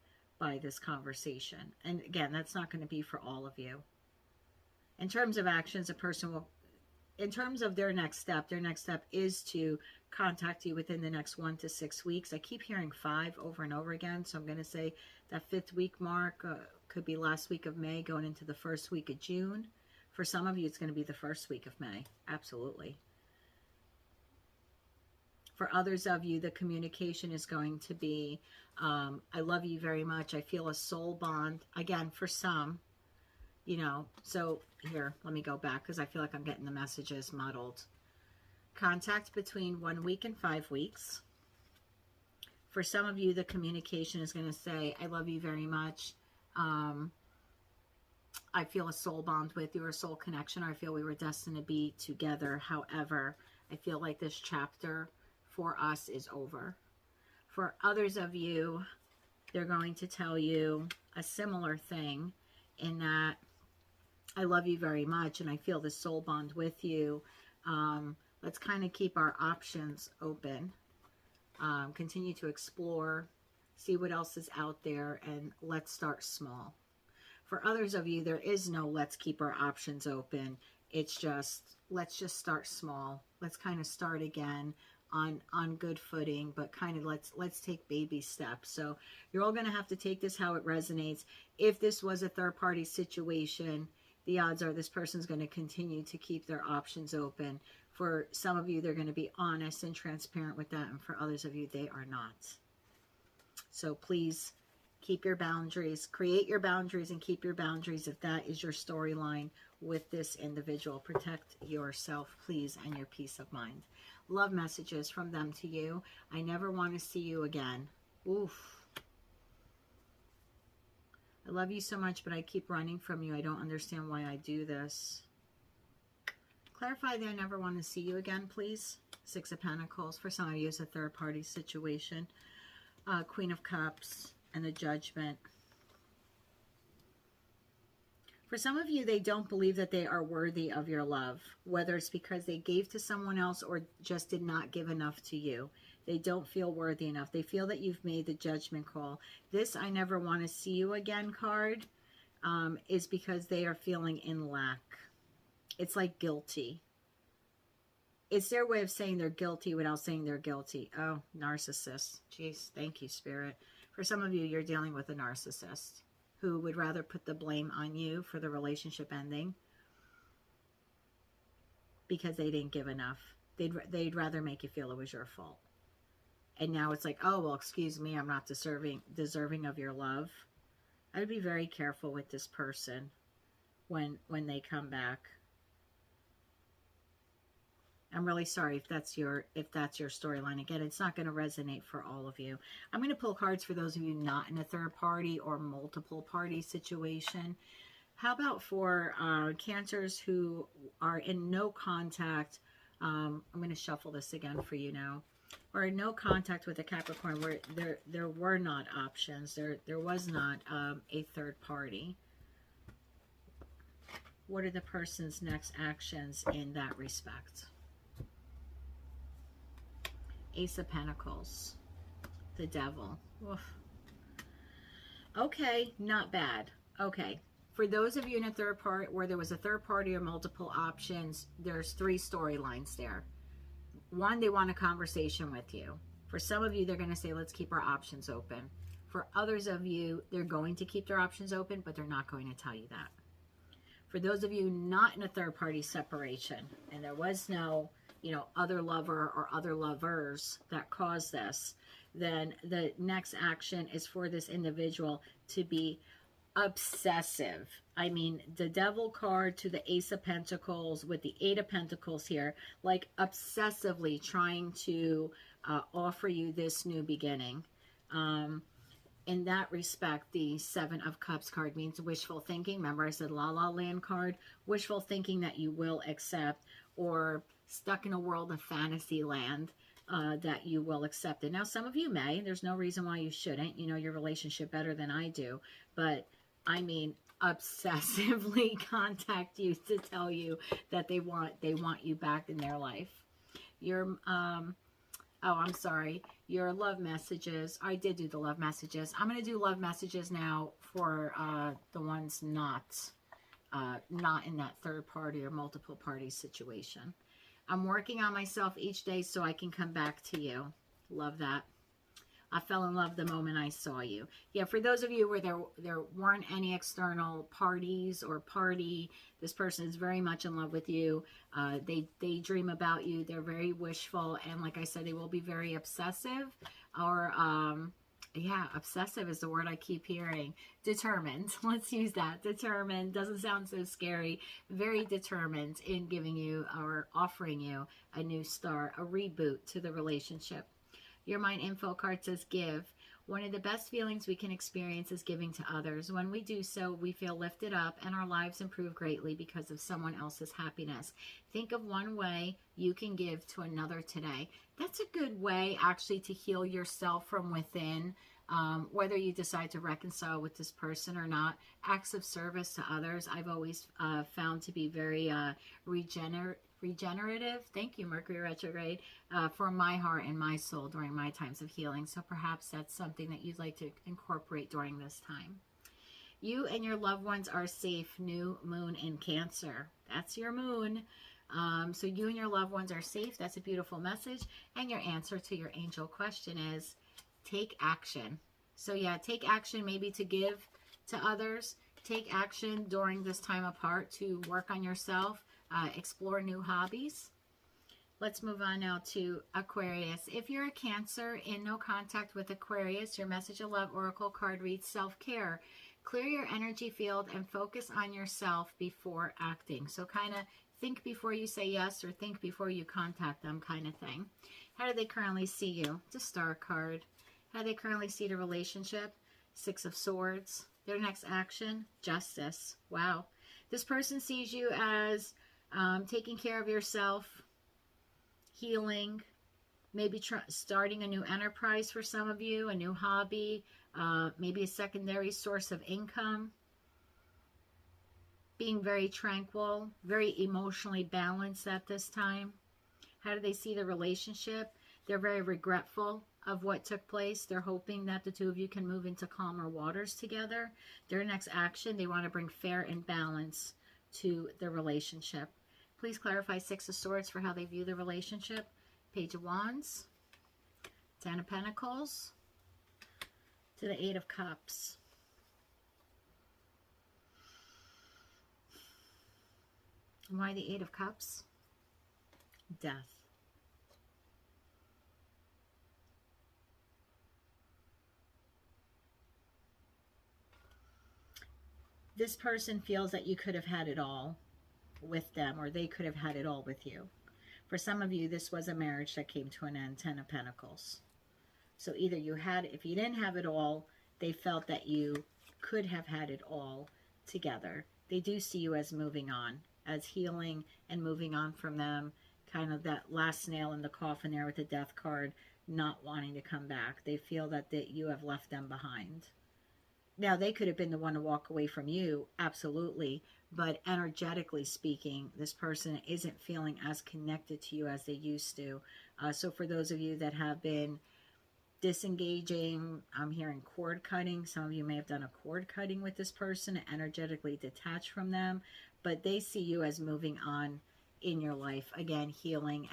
this conversation. And again, that's not going to be for all of you. In terms of actions, a person will, in terms of their next step is to contact you within the next 1 to 6 weeks. I keep hearing 5 over and over again, so I'm going to say that 5th week mark could be last week of May going into the first week of June. For some of you, it's going to be the first week of May. Absolutely. For others of you, the communication is going to be, I love you very much. I feel a soul bond. Again, for some, so here, let me go back because I feel like I'm getting the messages muddled. Contact between 1 week and 5 weeks. For some of you, the communication is going to say, I love you very much. I feel a soul bond with you, or a soul connection, or I feel we were destined to be together. However, I feel like this chapter for us is over. For others of you, they're going to tell you a similar thing, in that I love you very much and I feel this soul bond with you. Let's kind of keep our options open. Continue to explore, see what else is out there, and let's start small. For others of you, there is no let's keep our options open. It's just, let's just start small. Let's kind of start again on good footing, but kind of let's take baby steps. So you're all going to have to take this how it resonates. If this was a third-party situation, the odds are this person's going to continue to keep their options open. For some of you, they're going to be honest and transparent with that, and for others of you, they are not. So please keep your boundaries, create your boundaries, and keep your boundaries if that is your storyline with this individual. Protect yourself, please, and your peace of mind. Love messages from them to you. I never want to see you again. Oof. I love you so much, but I keep running from you. I don't understand why I do this. Clarify that I never want to see you again, please. Six of Pentacles. For some of you, it's a third-party situation. Queen of Cups and the Judgment. For some of you, they don't believe that they are worthy of your love, whether it's because they gave to someone else or just did not give enough to you. They don't feel worthy enough. They feel that you've made the judgment call. This I never want to see you again card is because they are feeling in lack. It's like guilty. It's their way of saying they're guilty without saying they're guilty. Oh, narcissist. Jeez, thank you, Spirit. For some of you, you're dealing with a narcissist who would rather put the blame on you for the relationship ending because they didn't give enough. They'd rather make you feel it was your fault. And now it's like, oh, well, excuse me, I'm not deserving of your love. I would be very careful with this person when they come back. I'm really sorry if that's your storyline. Again, it's not going to resonate for all of you. I'm going to pull cards for those of you not in a third party or multiple party situation. How about for Cancers who are in no contact? I'm going to shuffle this again for you now. Or in no contact with a Capricorn, where there were not options. There was not a third party. What are the person's next actions in that respect? Ace of Pentacles. The Devil. Oof. Okay, not bad. Okay. For those of you in a third party, where there was a third party or multiple options, there's three storylines there. One, they want a conversation with you. For some of you, they're going to say, let's keep our options open. For others of you, they're going to keep their options open, but they're not going to tell you that. For those of you not in a third party separation, and there was no, other lover or other lovers that caused this, then the next action is for this individual to be obsessive. I mean, the Devil card to the Ace of Pentacles with the Eight of Pentacles here, like obsessively trying to offer you this new beginning. In that respect, the Seven of Cups card means wishful thinking. Remember I said La La Land card? Wishful thinking that you will accept, or stuck in a world of fantasy land that you will accept it. Now, some of you may. There's no reason why you shouldn't. You know your relationship better than I do. But, I mean, obsessively contact you to tell you that they want you back in their life. Your I'm sorry, your love messages. I did do the love messages. I'm going to do love messages now for the ones not in that third party or multiple party situation. I'm working on myself each day so I can come back to you. Love that. I fell in love the moment I saw you. Yeah, for those of you where there weren't any external parties or party, this person is very much in love with you. They dream about you. They're very wishful. And like I said, they will be very obsessive. Or, yeah, obsessive is the word I keep hearing. Determined. Let's use that. Determined. Doesn't sound so scary. Very determined in giving you or offering you a new start, a reboot to the relationship. Your Mind info card says give. One of the best feelings we can experience is giving to others. When we do so, we feel lifted up and our lives improve greatly because of someone else's happiness. Think of one way you can give to another today. That's a good way actually to heal yourself from within. whether you decide to reconcile with this person or not. Acts of service to others, I've always found to be very regenerative. Thank you, Mercury retrograde, for my heart and my soul during my times of healing. So perhaps that's something that you'd like to incorporate during this time. You and your loved ones are safe. New moon in Cancer. That's your moon. So you and your loved ones are safe. That's a beautiful message. And your answer to your angel question is take action. So yeah, take action maybe to give to others. Take action during this time apart to work on yourself. Explore new hobbies. Let's move on now to Aquarius. If you're a Cancer in no contact with Aquarius, your message of love oracle card reads self-care. Clear your energy field and focus on yourself before acting. So kind of think before you say yes or think before you contact them kind of thing. How do they currently see you? The Star card. How do they currently see the relationship? Six of Swords. Their next action? Justice. Wow. This person sees you as taking care of yourself, healing, maybe starting a new enterprise for some of you, a new hobby, maybe a secondary source of income, being very tranquil, very emotionally balanced at this time. How do they see the relationship? They're very regretful of what took place. They're hoping that the two of you can move into calmer waters together. Their next action, they want to bring fair and balance to the relationship. Please clarify Six of Swords for how they view the relationship. Page of Wands, Ten of Pentacles, to the Eight of Cups. Why the Eight of Cups? Death. This person feels that you could have had it all with them, or they could have had it all with you. For some of you, this was a marriage that came to an end, Ten of Pentacles. So either you had, if you didn't have it all, they felt that you could have had it all together. They do see you as moving on, as healing and moving on from them. Kind of that last nail in the coffin there with the Death card, not wanting to come back. They feel that you have left them behind. Now, they could have been the one to walk away from you, absolutely. But energetically speaking, this person isn't feeling as connected to you as they used to. So for those of you that have been disengaging, I'm hearing cord cutting. Some of you may have done a cord cutting with this person, energetically detached from them. But they see you as moving on in your life. Again, healing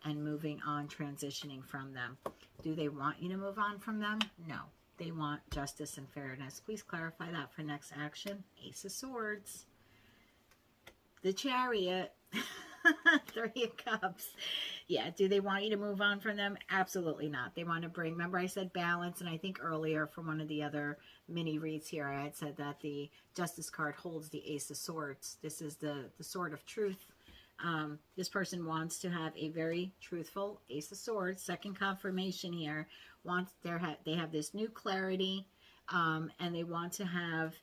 and moving on, transitioning from them. Do they want you to move on from them? No. They want justice and fairness. Please clarify that for next action. Ace of Swords. The Chariot. Three of Cups. Yeah, do they want you to move on from them? Absolutely not. They want to bring, remember I said balance, and I think earlier from one of the other mini reads here, I had said that the Justice card holds the Ace of Swords. This is the sword of truth. This person wants to have a very truthful Ace of Swords. Second confirmation here. They have this new clarity, and they want to have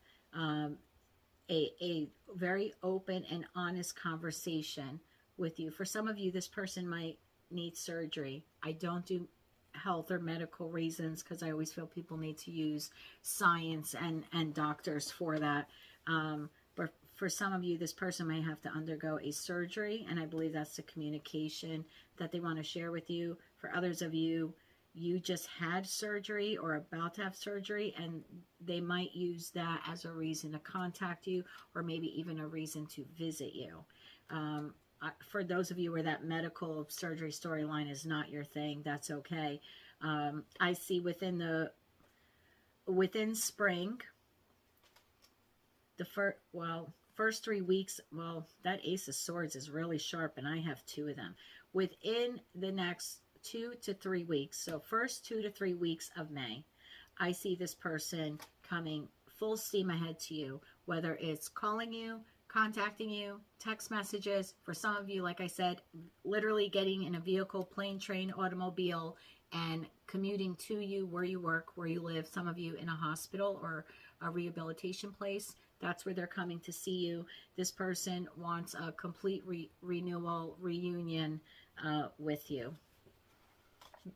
a very open and honest conversation with you. For some of you, this person might need surgery. I don't do health or medical reasons because I always feel people need to use science and doctors for that. But for some of you, this person may have to undergo a surgery, and I believe that's the communication that they want to share with you. For others of you, you just had surgery or about to have surgery, and they might use that as a reason to contact you, or maybe even a reason to visit you. For those of you where that medical surgery storyline is not your thing, that's okay. I see within spring, the first 3 weeks, well, that Ace of Swords is really sharp, and I have two of them. Within the next 2 to 3 weeks, so first 2 to 3 weeks of May, I see this person coming full steam ahead to you, whether it's calling you, contacting you, text messages. For some of you, like I said, literally getting in a vehicle, plane, train, automobile, and commuting to you where you work, where you live. Some of you in a hospital or a rehabilitation place. That's where they're coming to see you. This person wants a complete renewal, reunion with you.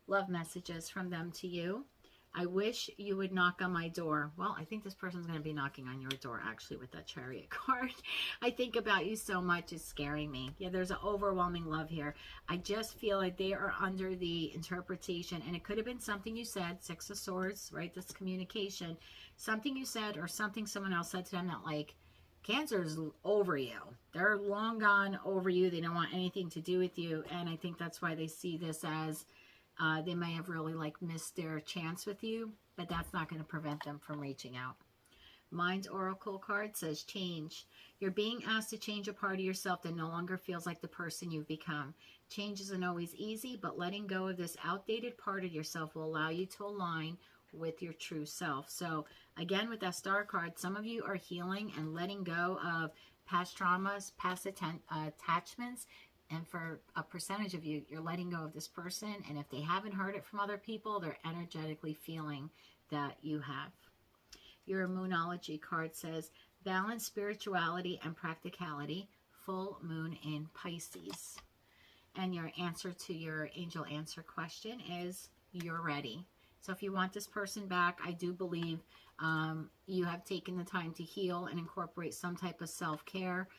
Love messages from them to you. I wish you would knock on my door. Well, I think this person's going to be knocking on your door, actually, with that Chariot card. I think about you so much, it's scaring me. Yeah, there's an overwhelming love here. I just feel like they are under the interpretation, and it could have been something you said, Six of Swords, right? This communication. Something you said or something someone else said to them that, like, Cancer's over you. They're long gone over you. They don't want anything to do with you, and I think that's why they see this as they may have really like missed their chance with you, but that's not going to prevent them from reaching out. Mind's Oracle card says change. You're being asked to change a part of yourself that no longer feels like the person you've become. Change isn't always easy, but letting go of this outdated part of yourself will allow you to align with your true self. So again, with that Star card, some of you are healing and letting go of past traumas, past attachments. And for a percentage of you, you're letting go of this person. And if they haven't heard it from other people, they're energetically feeling that you have. Your Moonology card says, balance spirituality and practicality, full moon in Pisces. And your answer to your angel answer question is, you're ready. So if you want this person back, I do believe you have taken the time to heal and incorporate some type of self-care.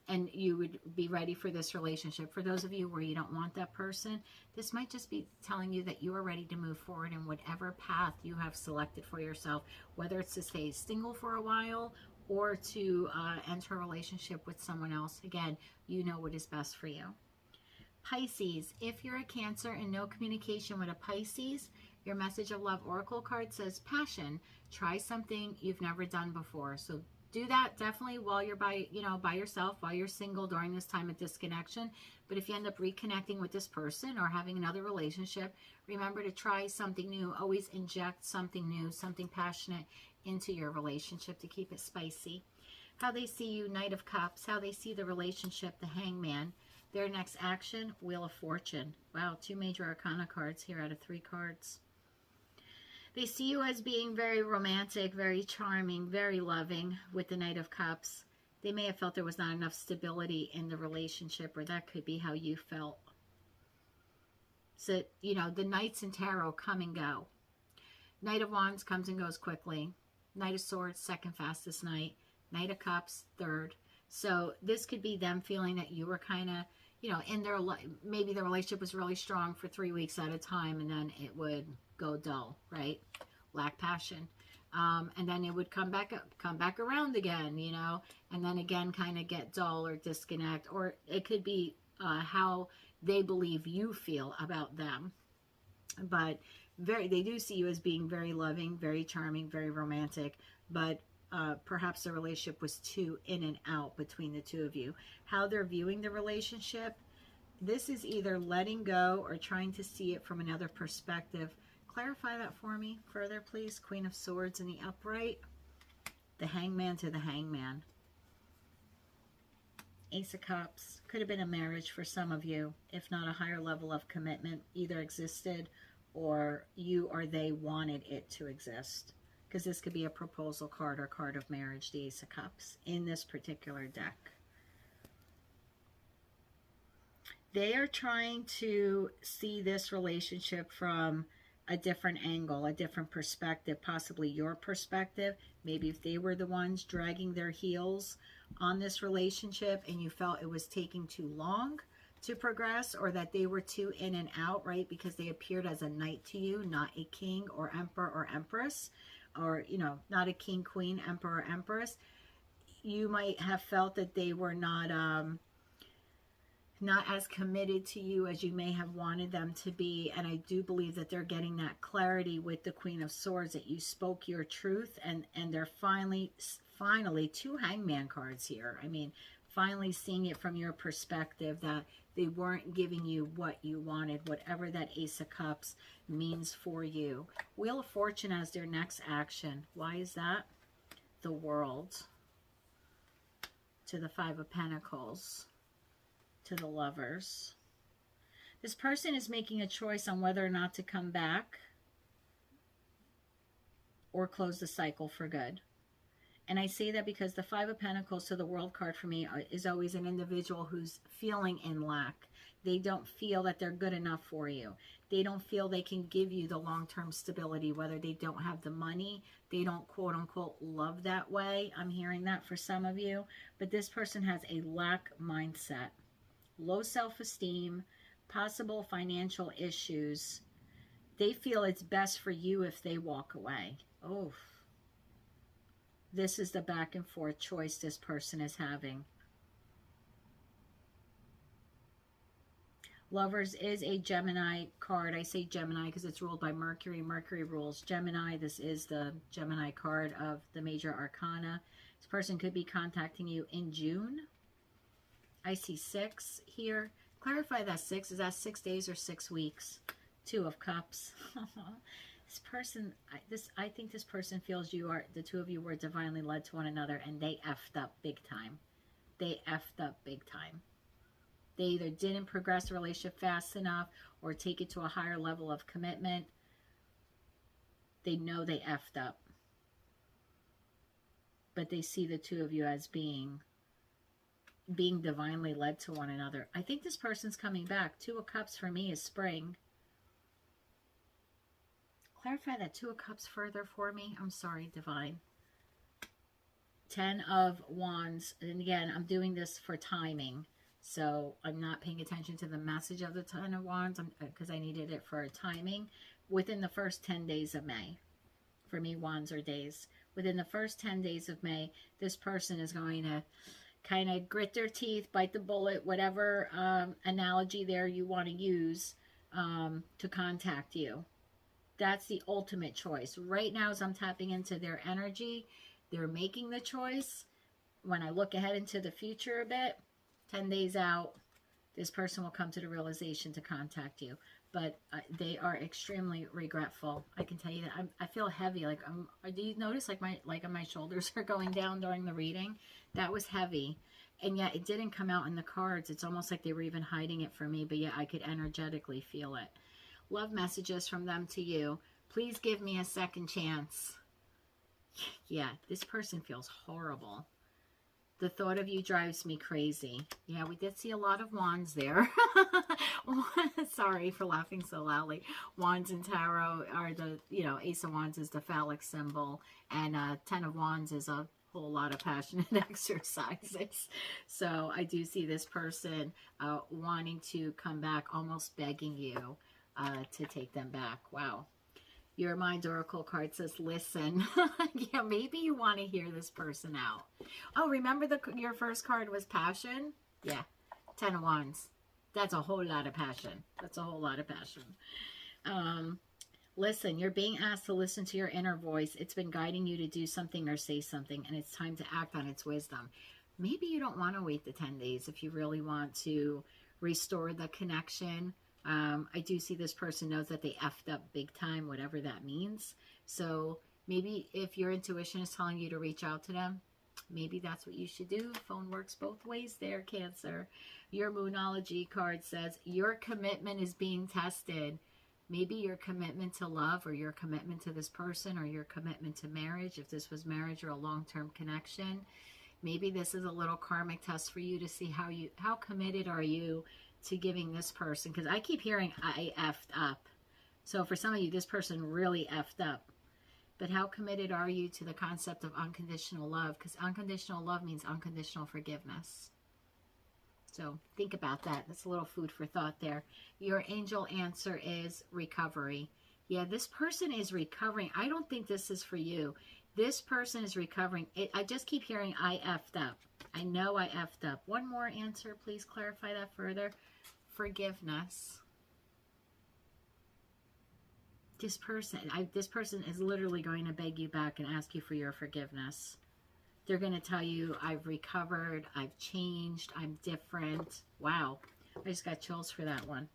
And you would be ready for this relationship. For those of you where you don't want that person, this might just be telling you that you are ready to move forward in whatever path you have selected for yourself, whether it's to stay single for a while or to enter a relationship with someone else. Again, you know what is best for you. Pisces, if you're a Cancer and no communication with a Pisces, your message of love oracle card says passion. Try something you've never done before. So do that definitely while you're by yourself, while you're single during this time of disconnection. But if you end up reconnecting with this person or having another relationship, remember to try something new. Always inject something new, something passionate into your relationship to keep it spicy. How they see you, Knight of Cups. How they see the relationship, the Hangman. Their next action, Wheel of Fortune. Wow, 2 major arcana cards here out of 3 cards. They see you as being very romantic, very charming, very loving with the Knight of Cups. They may have felt there was not enough stability in the relationship, or that could be how you felt. So, you know, the Knights in Tarot come and go. Knight of Wands comes and goes quickly. Knight of Swords, second fastest knight. Knight of Cups, third. So this could be them feeling that you were kind of, you know, in their life. Maybe the relationship was really strong for 3 weeks at a time, and then it would go dull, right? Lack passion. And then it would come back around again, you know, and then again kind of get dull or disconnect, or it could be how they believe you feel about them. But they do see you as being very loving, very charming, very romantic, but perhaps the relationship was too in and out between the two of you. How they're viewing the relationship, this is either letting go or trying to see it from another perspective. Clarify that for me further, please. Queen of Swords in the upright. The Hangman to the Hangman. Ace of Cups. Could have been a marriage for some of you, if not a higher level of commitment either existed or you or they wanted it to exist. Because this could be a proposal card or card of marriage, the Ace of Cups, in this particular deck. They are trying to see this relationship from a different angle, a different perspective, possibly your perspective. Maybe if they were the ones dragging their heels on this relationship and you felt it was taking too long to progress, or that they were too in and out, right? Because they appeared as a knight to you, not a king or emperor or empress, or, you know, not a king, queen, emperor, or empress. You might have felt that they were not as committed to you as you may have wanted them to be. And I do believe that they're getting that clarity with the Queen of Swords, that you spoke your truth, and they're finally 2 Hangman cards here. I mean, finally seeing it from your perspective, that they weren't giving you what you wanted, whatever that Ace of Cups means for you. Wheel of Fortune as their next action. Why is that? The World to the 5 of Pentacles to the Lovers. This person is making a choice on whether or not to come back or close the cycle for good. And I say that because the Five of Pentacles, so the World card for me, is always an individual who's feeling in lack. They don't feel that they're good enough for you. They don't feel they can give you the long-term stability, whether they don't have the money. They don't, quote unquote, love that way. I'm hearing that for some of you. But this person has a lack mindset, low self-esteem, possible financial issues. They feel it's best for you if they walk away. Oh, this is the back and forth choice this person is having. Lovers is a Gemini card. I say Gemini because it's ruled by Mercury. Mercury rules Gemini. This is the Gemini card of the major arcana. This person could be contacting you in June. I see 6 here. Clarify that 6. Is that 6 days or 6 weeks? 2 of Cups. This person, I think this person feels the two of you were divinely led to one another, and they effed up big time. They effed up big time. They either didn't progress the relationship fast enough or take it to a higher level of commitment. They know they effed up. But they see the two of you as being divinely led to one another. I think this person's coming back. 2 of Cups for me is spring. Clarify that 2 of Cups further for me. I'm sorry, Divine. 10 of Wands. And again, I'm doing this for timing. So I'm not paying attention to the message of the 10 of Wands because I needed it for timing. Within the first 10 days of May. For me, Wands are days. Within the first 10 days of May, this person is going to kind of grit their teeth, bite the bullet, whatever analogy there you want to use to contact you. That's the ultimate choice. Right now, as I'm tapping into their energy, they're making the choice. When I look ahead into the future a bit, 10 days out, this person will come to the realization to contact you. But they are extremely regretful. I can tell you that I feel heavy. Like, do you notice like my shoulders are going down during the reading? That was heavy. And yet it didn't come out in the cards. It's almost like they were even hiding it from me. But yet I could energetically feel it. Love messages from them to you. Please give me a second chance. Yeah, this person feels horrible. The thought of you drives me crazy. Yeah, we did see a lot of wands there. Sorry for laughing so loudly. Wands in tarot are the, Ace of Wands is the phallic symbol. And 10 of Wands is a whole lot of passionate exercises. So I do see this person wanting to come back, almost begging you to take them back. Wow. Your Mind Oracle card says, listen. Yeah, maybe you want to hear this person out. Oh, remember your first card was passion? Yeah, 10 of Wands. That's a whole lot of passion. That's a whole lot of passion. Listen, you're being asked to listen to your inner voice. It's been guiding you to do something or say something, and it's time to act on its wisdom. Maybe you don't want to wait the 10 days if you really want to restore the connection. I do see this person knows that they effed up big time, whatever that means. So maybe if your intuition is telling you to reach out to them, maybe that's what you should do. Phone works both ways there, Cancer. Your Moonology card says your commitment is being tested. Maybe your commitment to love, or your commitment to this person, or your commitment to marriage, if this was marriage or a long-term connection. Maybe this is a little karmic test for you to see how committed are you to giving this person, because I keep hearing I effed up. So for some of you, this person really effed up. But how committed are you to the concept of unconditional love? Because unconditional love means unconditional forgiveness. So think about that. That's a little food for thought there. Your angel answer is recovery. Yeah, this person is recovering. I don't think this is for you. This person is recovering. I just keep hearing I effed up. I know I effed up. One more answer, please clarify that further. Forgiveness. This person is literally going to beg you back and ask you for your forgiveness. They're going to tell you, I've recovered, I've changed, I'm different. Wow. I just got chills for that one.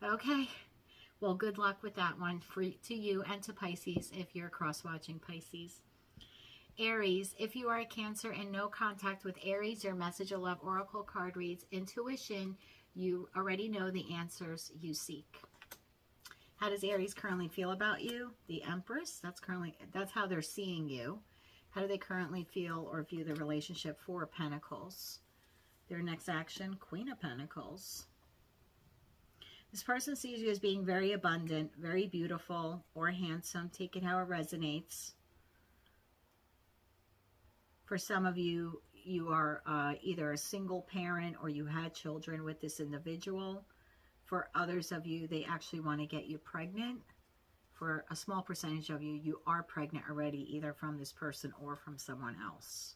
Okay. Well, good luck with that one to you and to Pisces if you're cross-watching Pisces. Aries, if you are a Cancer and no contact with Aries, your Message of Love Oracle card reads Intuition. You already know the answers you seek. How does Aries currently feel about you? The Empress. That's how they're seeing you. How do they currently feel or view the relationship? Four of Pentacles. Their next action, Queen of Pentacles. This person sees you as being very abundant, very beautiful, or handsome. Take it how it resonates. For some of you, you are either a single parent or you had children with this individual. For others of you, they actually want to get you pregnant. For a small percentage of you, you are pregnant already, either from this person or from someone else.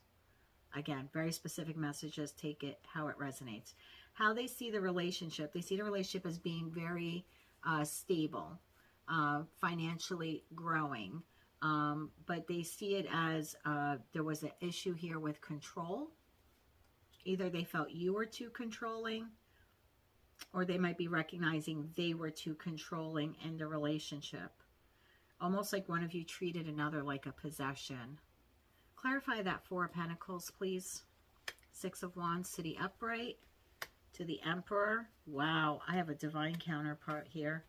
Again, very specific messages. Take it how it resonates. How they see the relationship. They see the relationship as being very stable, financially growing. But they see it as there was an issue here with control. Either they felt you were too controlling, or they might be recognizing they were too controlling in the relationship. Almost like one of you treated another like a possession. Clarify that Four of Pentacles, please. Six of Wands to the upright, to the Emperor. Wow, I have a divine counterpart here.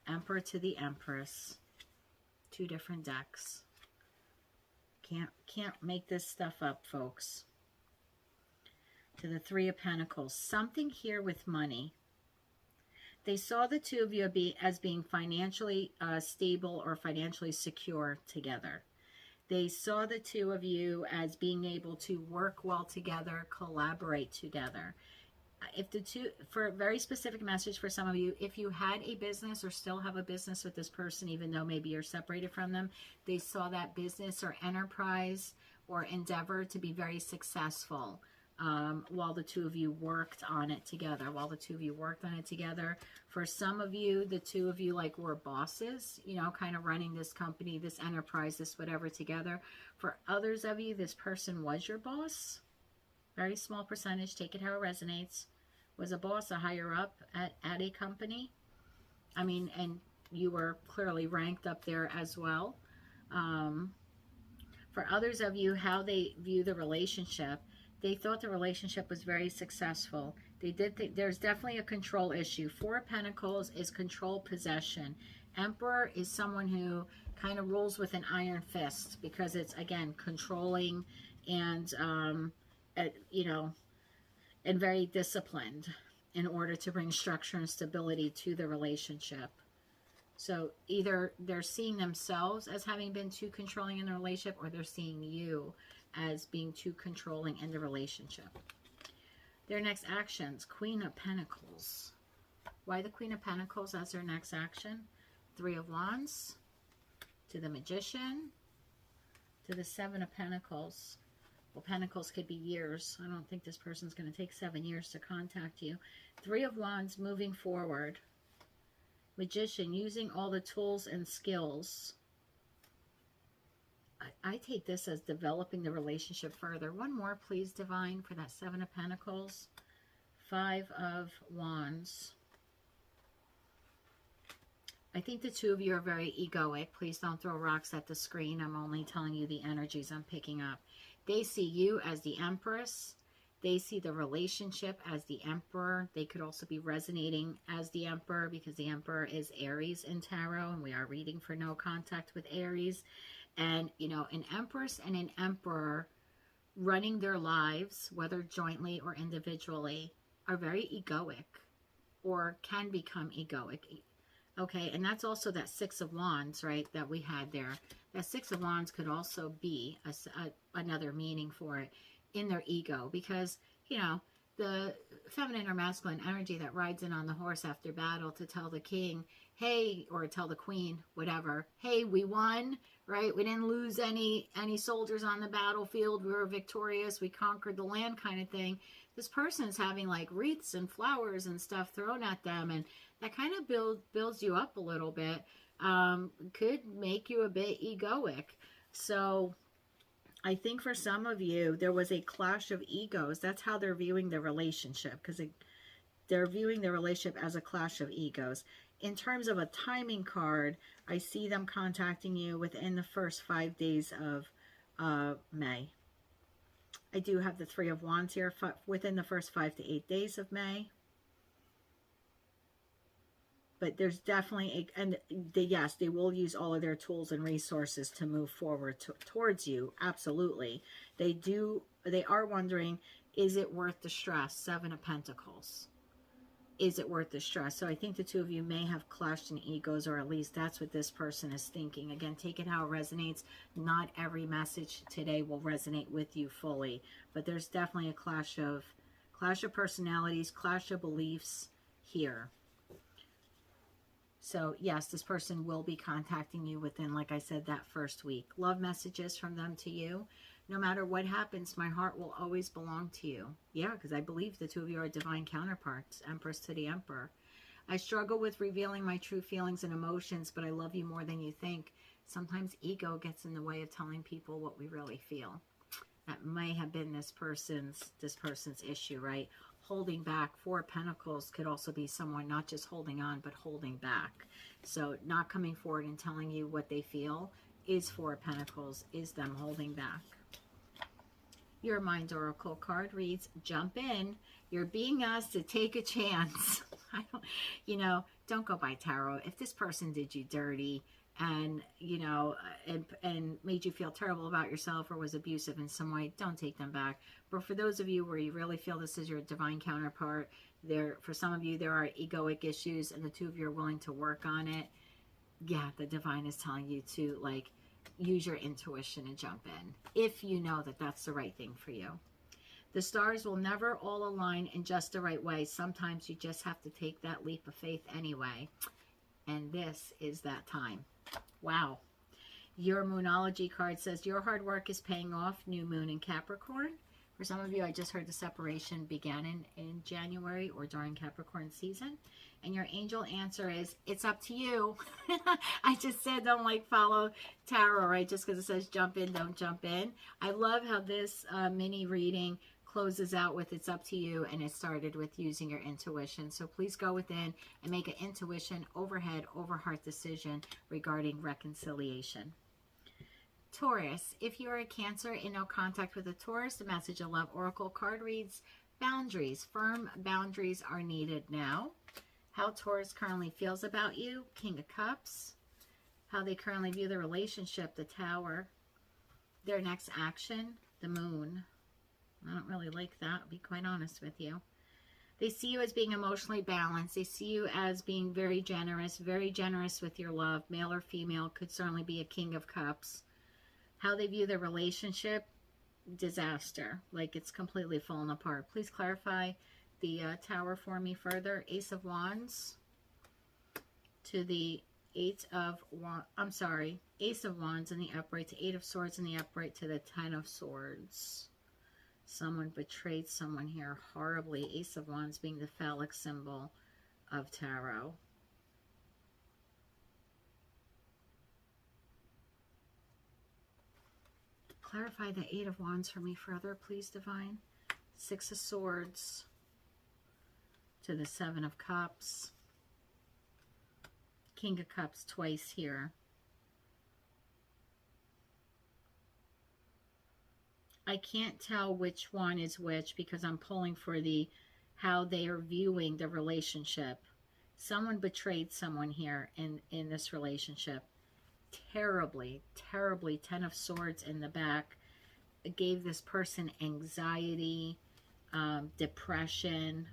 Emperor to the Empress. Two different decks. Can't make this stuff up, folks. To the Three of Pentacles. Something here with money. They saw the two of you as being financially stable or financially secure together. They saw the two of you as being able to work well together, collaborate together. If the two, for a very specific message for some of you, if you had a business or still have a business with this person, even though maybe you're separated from them, they saw that business or enterprise or endeavor to be very successful. While the two of you worked on it together. For some of you, the two of you like were bosses, you know, kind of running this company, this enterprise, this whatever together. For others of you, this person was your boss. Very small percentage, take it how it resonates. Was a boss, a higher up at a company. I mean, and you were clearly ranked up there as well. For others of you, how they view the relationship. They thought the relationship was very successful. They did think there's definitely a control issue. Four of Pentacles is control, possession. Emperor is someone who kind of rules with an iron fist because it's, again, controlling and, you know, and very disciplined in order to bring structure and stability to the relationship. So either they're seeing themselves as having been too controlling in the relationship, or they're seeing you as being too controlling in the relationship. Their next actions, Queen of Pentacles. Why the Queen of Pentacles as their next action? Three of Wands to the Magician, to the Seven of Pentacles. Well, Pentacles could be years. I don't think this person's going to take 7 years to contact you. Three of Wands moving forward. Magician, using all the tools and skills. I take this as developing the relationship further. One more, please, Divine, for that Seven of Pentacles. Five of Wands. I think the two of you are very egoic. Please don't throw rocks at the screen. I'm only telling you the energies I'm picking up. They see you as the Empress. They see the relationship as the Emperor. They could also be resonating as the Emperor because the Emperor is Aries in Tarot, and we are reading for no contact with Aries. And, you know, an Empress and an Emperor running their lives, whether jointly or individually, are very egoic or can become egoic. Okay, and that's also that Six of Wands, right, that we had there. That Six of Wands could also be another meaning for it in their ego because, you know, the feminine or masculine energy that rides in on the horse after battle to tell the king, hey, or tell the queen, whatever, hey, we won, right? We didn't lose any soldiers on the battlefield. We were victorious. We conquered the land kind of thing. This person is having like wreaths and flowers and stuff thrown at them, and that kind of builds you up a little bit. Could make you a bit egoic. So I think for some of you, there was a clash of egos. That's how they're viewing the relationship, because they're viewing the relationship as a clash of egos. In terms of a timing card, I see them contacting you within the first 5 days of May. I do have the Three of Wands here, within the first 5 to 8 days of May. But there's definitely yes, they will use all of their tools and resources to move forward towards you. Absolutely. They are wondering, is it worth the stress? Seven of Pentacles. Is it worth the stress? So I think the two of you may have clashed in egos, or at least that's what this person is thinking. Again, take it how it resonates. Not every message today will resonate with you fully, but there's definitely a clash of personalities, clash of beliefs here. So yes, this person will be contacting you within, like I said, that first week. Love messages from them to you. No matter what happens, my heart will always belong to you. Yeah, because I believe the two of you are divine counterparts, Empress to the Emperor. I struggle with revealing my true feelings and emotions, but I love you more than you think. Sometimes ego gets in the way of telling people what we really feel. That may have been this person's issue, right? Holding back. Four of Pentacles could also be someone not just holding on, but holding back. So not coming forward and telling you what they feel is Four of Pentacles, is them holding back. Your Mind Oracle card reads, jump in. You're being asked to take a chance. Don't go by tarot. If this person did you dirty and, and made you feel terrible about yourself or was abusive in some way, don't take them back. But for those of you where you really feel this is your divine counterpart, for some of you, there are egoic issues and the two of you are willing to work on it. Yeah, the divine is telling you to, use your intuition and jump in if you know that that's the right thing for you. The stars will never all align in just the right way. Sometimes you just have to take that leap of faith anyway. And this is that time. Wow. Your Moonology card says your hard work is paying off. New moon in Capricorn. For some of you, I just heard the separation began in January or during Capricorn season. And your angel answer is, it's up to you. I just said don't follow tarot, right? Just because it says jump in, don't jump in. I love how this mini reading closes out with it's up to you, and it started with using your intuition. So please go within and make an intuition over head, over heart decision regarding reconciliation. Taurus, if you are a Cancer in no contact with a Taurus, the message of love oracle card reads, boundaries. Firm boundaries are needed now. How Taurus currently feels about you, King of Cups. How they currently view the relationship, the Tower. Their next action, the Moon. I don't really like that, I'll be quite honest with you. They see you as being emotionally balanced. They see you as being very generous with your love. Male or female, could certainly be a King of Cups. How they view their relationship, disaster. It's completely fallen apart. Please clarify the Tower for me further. Ace of Wands to the Ace of Wands in the upright to Eight of Swords in the upright to the Ten of Swords. Someone betrayed someone here horribly. Ace of Wands being the phallic symbol of tarot. Clarify the Eight of Wands for me further, please, Divine. Six of Swords to the Seven of Cups. King of Cups twice here. I can't tell which one is which because I'm pulling for how they are viewing the relationship. Someone betrayed someone here in this relationship. Terribly, terribly. Ten of Swords in the back. It gave this person anxiety, depression.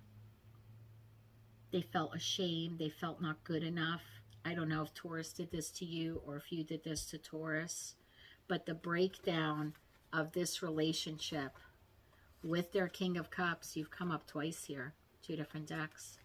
They felt ashamed. They felt not good enough. I don't know if Taurus did this to you or if you did this to Taurus. But the breakdown of this relationship with their King of Cups, you've come up twice here. Two different decks.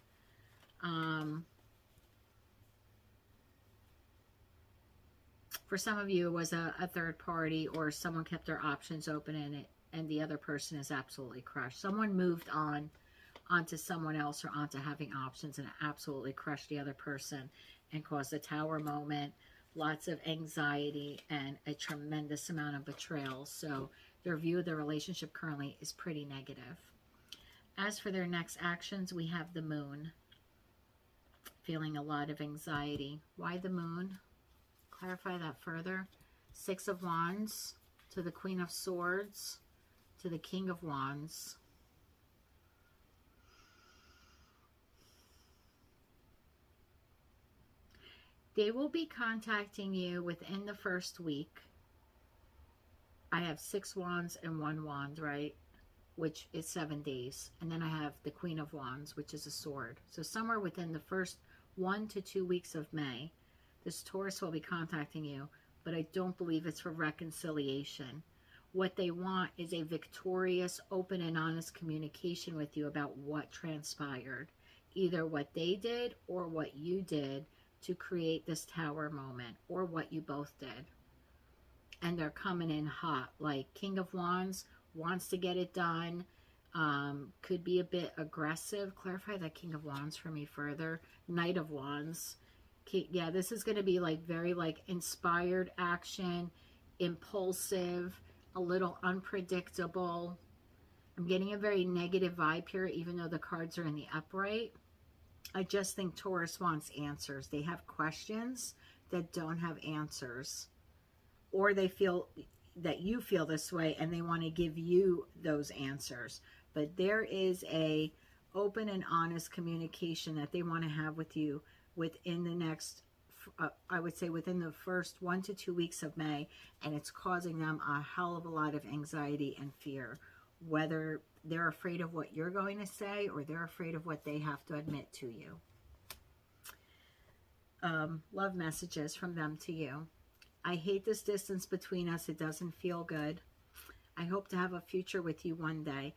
For some of you, it was a third party or someone kept their options open in it, and the other person is absolutely crushed. Someone moved onto someone else or onto having options and absolutely crushed the other person and caused a Tower moment, lots of anxiety, and a tremendous amount of betrayal. So their view of the relationship currently is pretty negative. As for their next actions, we have the Moon. Feeling a lot of anxiety. Why the Moon? Clarify that further. Six of Wands to the Queen of Swords to the King of Wands. They will be contacting you within the first week. I have 6 wands and 1 wand, right? Which is 7 days. And then I have the Queen of Wands, which is a sword. So somewhere within the first 1 to 2 weeks of May, this Taurus will be contacting you, but I don't believe it's for reconciliation. What they want is a victorious, open and honest communication with you about what transpired. Either what they did or what you did to create this tower moment, or what you both did. And they're coming in hot, like King of Wands wants to get it done, could be a bit aggressive. Clarify that King of Wands for me further. Knight of Wands. Yeah, this is going to be like very like inspired action, impulsive, a little unpredictable. I'm getting a very negative vibe here, even though the cards are in the upright. I just think Taurus wants answers. They have questions that don't have answers. Or they feel that you feel this way and they want to give you those answers. But there is a open and honest communication that they want to have with you within the next, I would say within the first 1 to 2 weeks of May. And it's causing them a hell of a lot of anxiety and fear. Whether they're afraid of what you're going to say or they're afraid of what they have to admit to you. Love messages from them to you. I hate this distance between us. It doesn't feel good. I hope to have a future with you one day.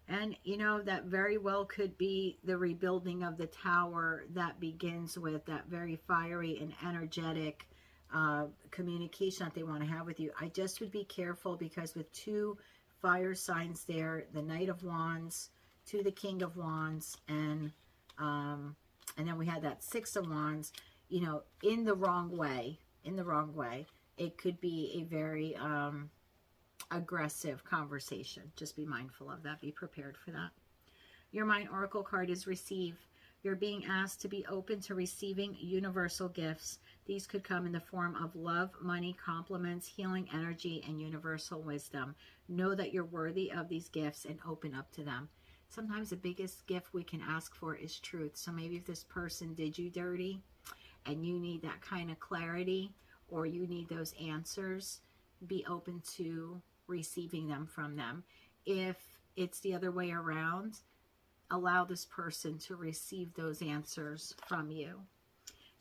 And, you know, that very well could be the rebuilding of the tower that begins with that very fiery and energetic communication that they want to have with you. I just would be careful because with 2 fire signs there, the Knight of Wands to the King of Wands, and then we had that 6 of Wands, you know, in the wrong way, it could be a very aggressive conversation. Just be mindful of that. Be prepared for that. Your Mind Oracle card is receive. You're being asked to be open to receiving universal gifts. These could come in the form of love, money, compliments, healing energy, and universal wisdom. Know that you're worthy of these gifts and open up to them. Sometimes the biggest gift we can ask for is truth. So maybe if this person did you dirty and you need that kind of clarity or you need those answers, be open to receiving them from them. If it's the other way around, allow this person to receive those answers from you.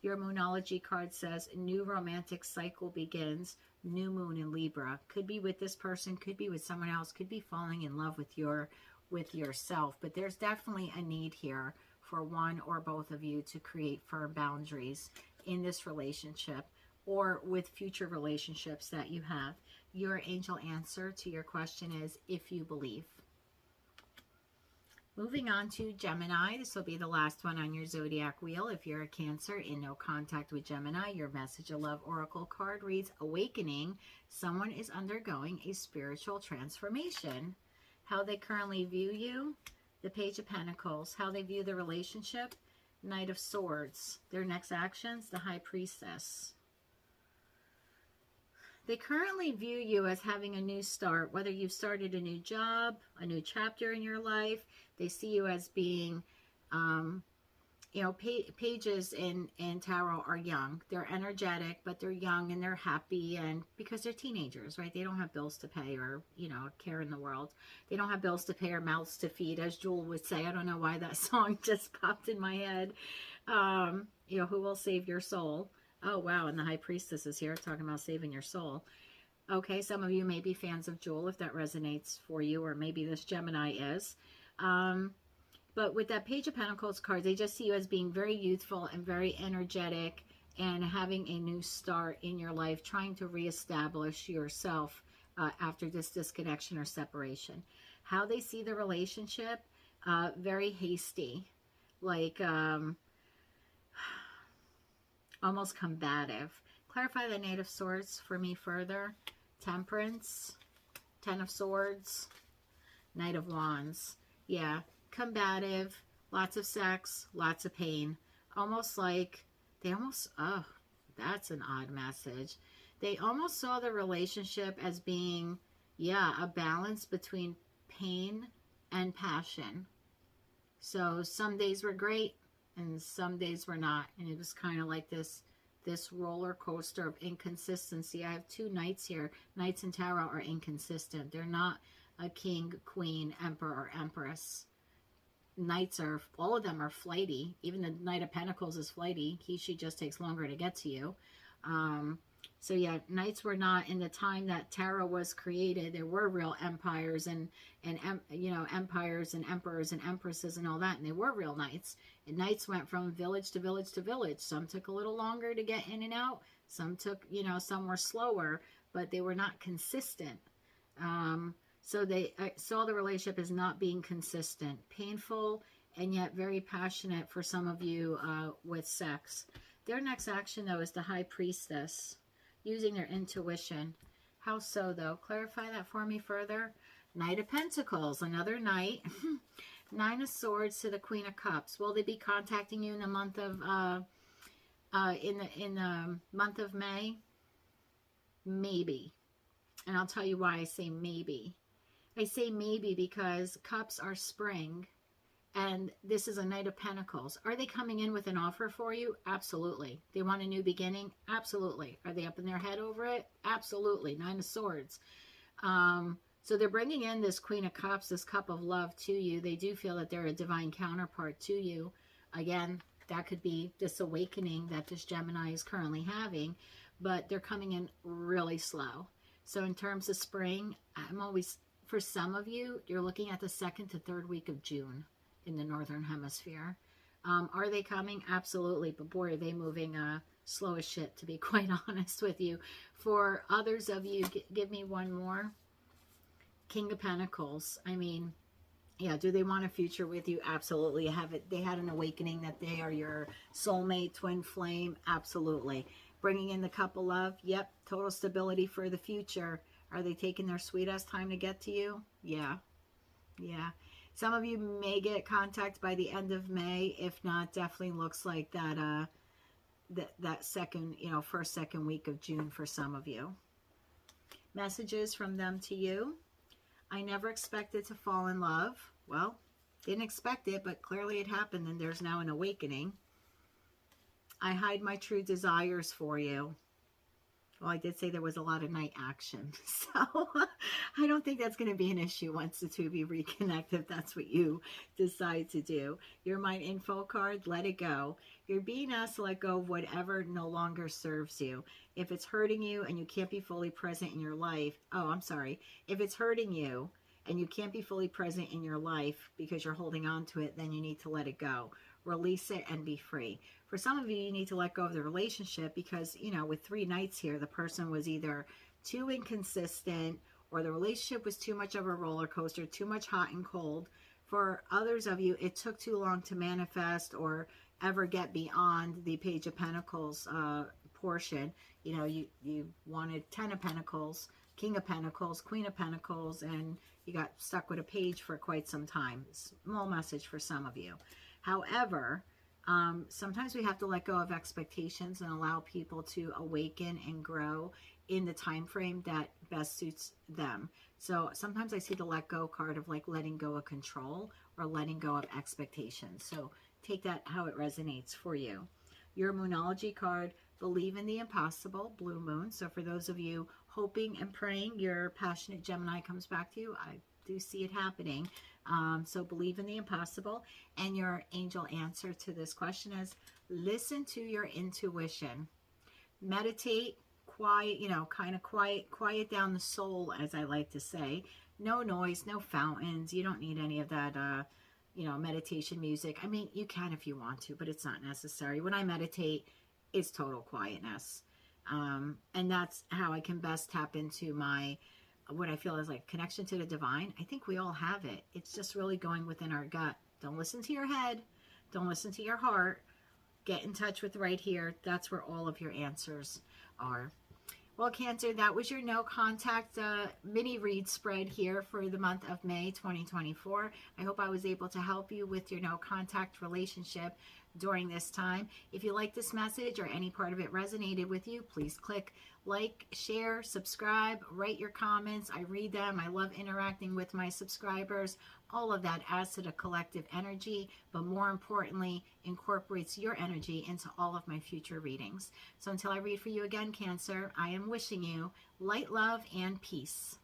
Your Moonology card says, new romantic cycle begins, new moon in Libra. Could be with this person, could be with someone else, could be falling in love with yourself. But there's definitely a need here for one or both of you to create firm boundaries in this relationship or with future relationships that you have. Your angel answer to your question is, if you believe. Moving on to Gemini. This will be the last one on your zodiac wheel. If you're a Cancer in no contact with Gemini, your message of love oracle card reads, awakening. Someone is undergoing a spiritual transformation. How they currently view you, the Page of Pentacles. How they view the relationship, Knight of Swords. Their next actions, the High Priestess. They currently view you as having a new start, whether you've started a new job, a new chapter in your life. They see you as being, you know, pages in tarot are young. They're energetic, but they're young and they're happy, and because they're teenagers, right? They don't have bills to pay or, you know, care in the world. They don't have bills to pay or mouths to feed, as Jewel would say. I don't know why that song just popped in my head. You know, who will save your soul? Oh, wow, and the High Priestess is here talking about saving your soul. Okay, some of you may be fans of Jewel if that resonates for you, or maybe this Gemini is. But with that Page of Pentacles card, they just see you as being very youthful and very energetic and having a new start in your life, trying to reestablish yourself after this disconnection or separation. How they see the relationship, very hasty, like almost combative. Clarify the Knight of Swords for me further. Temperance, Ten of Swords, Knight of Wands. Yeah, combative, lots of sex, lots of pain. Almost like they almost, oh, that's an odd message. They almost saw the relationship as being, yeah, a balance between pain and passion. So some days were great and some days were not. And it was kind of like this this roller coaster of inconsistency. I have two knights here. Knights in tarot are inconsistent. They're not a king, queen, emperor, or empress. Knights are, all of them are flighty. Even the Knight of Pentacles is flighty. She just takes longer to get to you. So yeah, knights were not, in the time that tarot was created, there were real empires and you know, empires and emperors and empresses and all that, and they were real knights. And knights went from village to village to village. Some took a little longer to get in and out. Some took, you know, some were slower, but they were not consistent. So I saw the relationship as not being consistent, painful, and yet very passionate for some of you with sex. Their next action, though, is the High Priestess, using their intuition. How so, though? Clarify that for me further. Knight of Pentacles, another knight. Nine of Swords to the Queen of Cups. Will they be contacting you in the month of in the month of May? Maybe. And I'll tell you why I say maybe. I say maybe because cups are spring, and this is a Knight of Pentacles. Are they coming in with an offer for you? Absolutely. They want a new beginning? Absolutely. Are they up in their head over it? Absolutely. Nine of Swords. So they're bringing in this Queen of Cups, this cup of love to you. They do feel that they're a divine counterpart to you. Again, that could be this awakening that this Gemini is currently having, but they're coming in really slow. So in terms of spring, I'm always, for some of you, you're looking at the 2nd to 3rd week of June in the Northern Hemisphere. Are they coming? Absolutely. But boy, are they moving slow as shit, to be quite honest with you. For others of you, give me one more. King of Pentacles. I mean, yeah, do they want a future with you? Absolutely. They had an awakening that they are your soulmate, twin flame? Absolutely. Bringing in the cup of love? Yep. Total stability for the future. Are they taking their sweet-ass time to get to you? Yeah. Yeah. Some of you may get contact by the end of May. If not, definitely looks like that that second, you know, first, second week of June for some of you. Messages from them to you. I never expected to fall in love. Well, didn't expect it, but clearly it happened, and there's now an awakening. I hide my true desires for you. Well, I did say there was a lot of night action, so I don't think that's going to be an issue once the two of you reconnect, if that's what you decide to do. Your Mind Info card, let it go. You're being asked to let go of whatever no longer serves you. If it's hurting you and you can't be fully present in your life, if it's hurting you and you can't be fully present in your life because you're holding on to it, then you need to let it go. Release it and be free. For some of you, you need to let go of the relationship because, you know, with 3 nights here, the person was either too inconsistent or the relationship was too much of a roller coaster, too much hot and cold. For others of you, it took too long to manifest or ever get beyond the Page of Pentacles portion. You know, you wanted 10 of Pentacles, King of Pentacles, Queen of Pentacles, and you got stuck with a page for quite some time. Small message for some of you. However, sometimes we have to let go of expectations and allow people to awaken and grow in the time frame that best suits them. So sometimes I see the let go card of like letting go of control or letting go of expectations. So take that how it resonates for you. Your Moonology card, believe in the impossible, blue moon. So for those of you hoping and praying your passionate Gemini comes back to you, I do see it happening. So believe in the impossible. And your angel answer to this question is listen to your intuition. Meditate, quiet, you know, kind of quiet down the soul, as I like to say. No noise, no fountains. You don't need any of that, you know, meditation music. I mean, you can if you want to, but it's not necessary. When I meditate, it's total quietness. And that's how I can best tap into my what I feel is like connection to the divine. I think we all have it. It's just really going within our gut. Don't listen to your head. Don't listen to your heart. Get in touch with right here. That's where all of your answers are. Well, Cancer, that was your no contact mini read spread here for the month of May 2024. I hope I was able to help you with your no contact relationship during this time. If you like this message or any part of it resonated with you, please click like, share, subscribe, write your comments. I read them. I love interacting with my subscribers. all of that adds to the collective energy, but more importantly, incorporates your energy into all of my future readings. So until I read for you again, Cancer, I am wishing you light, love, and peace.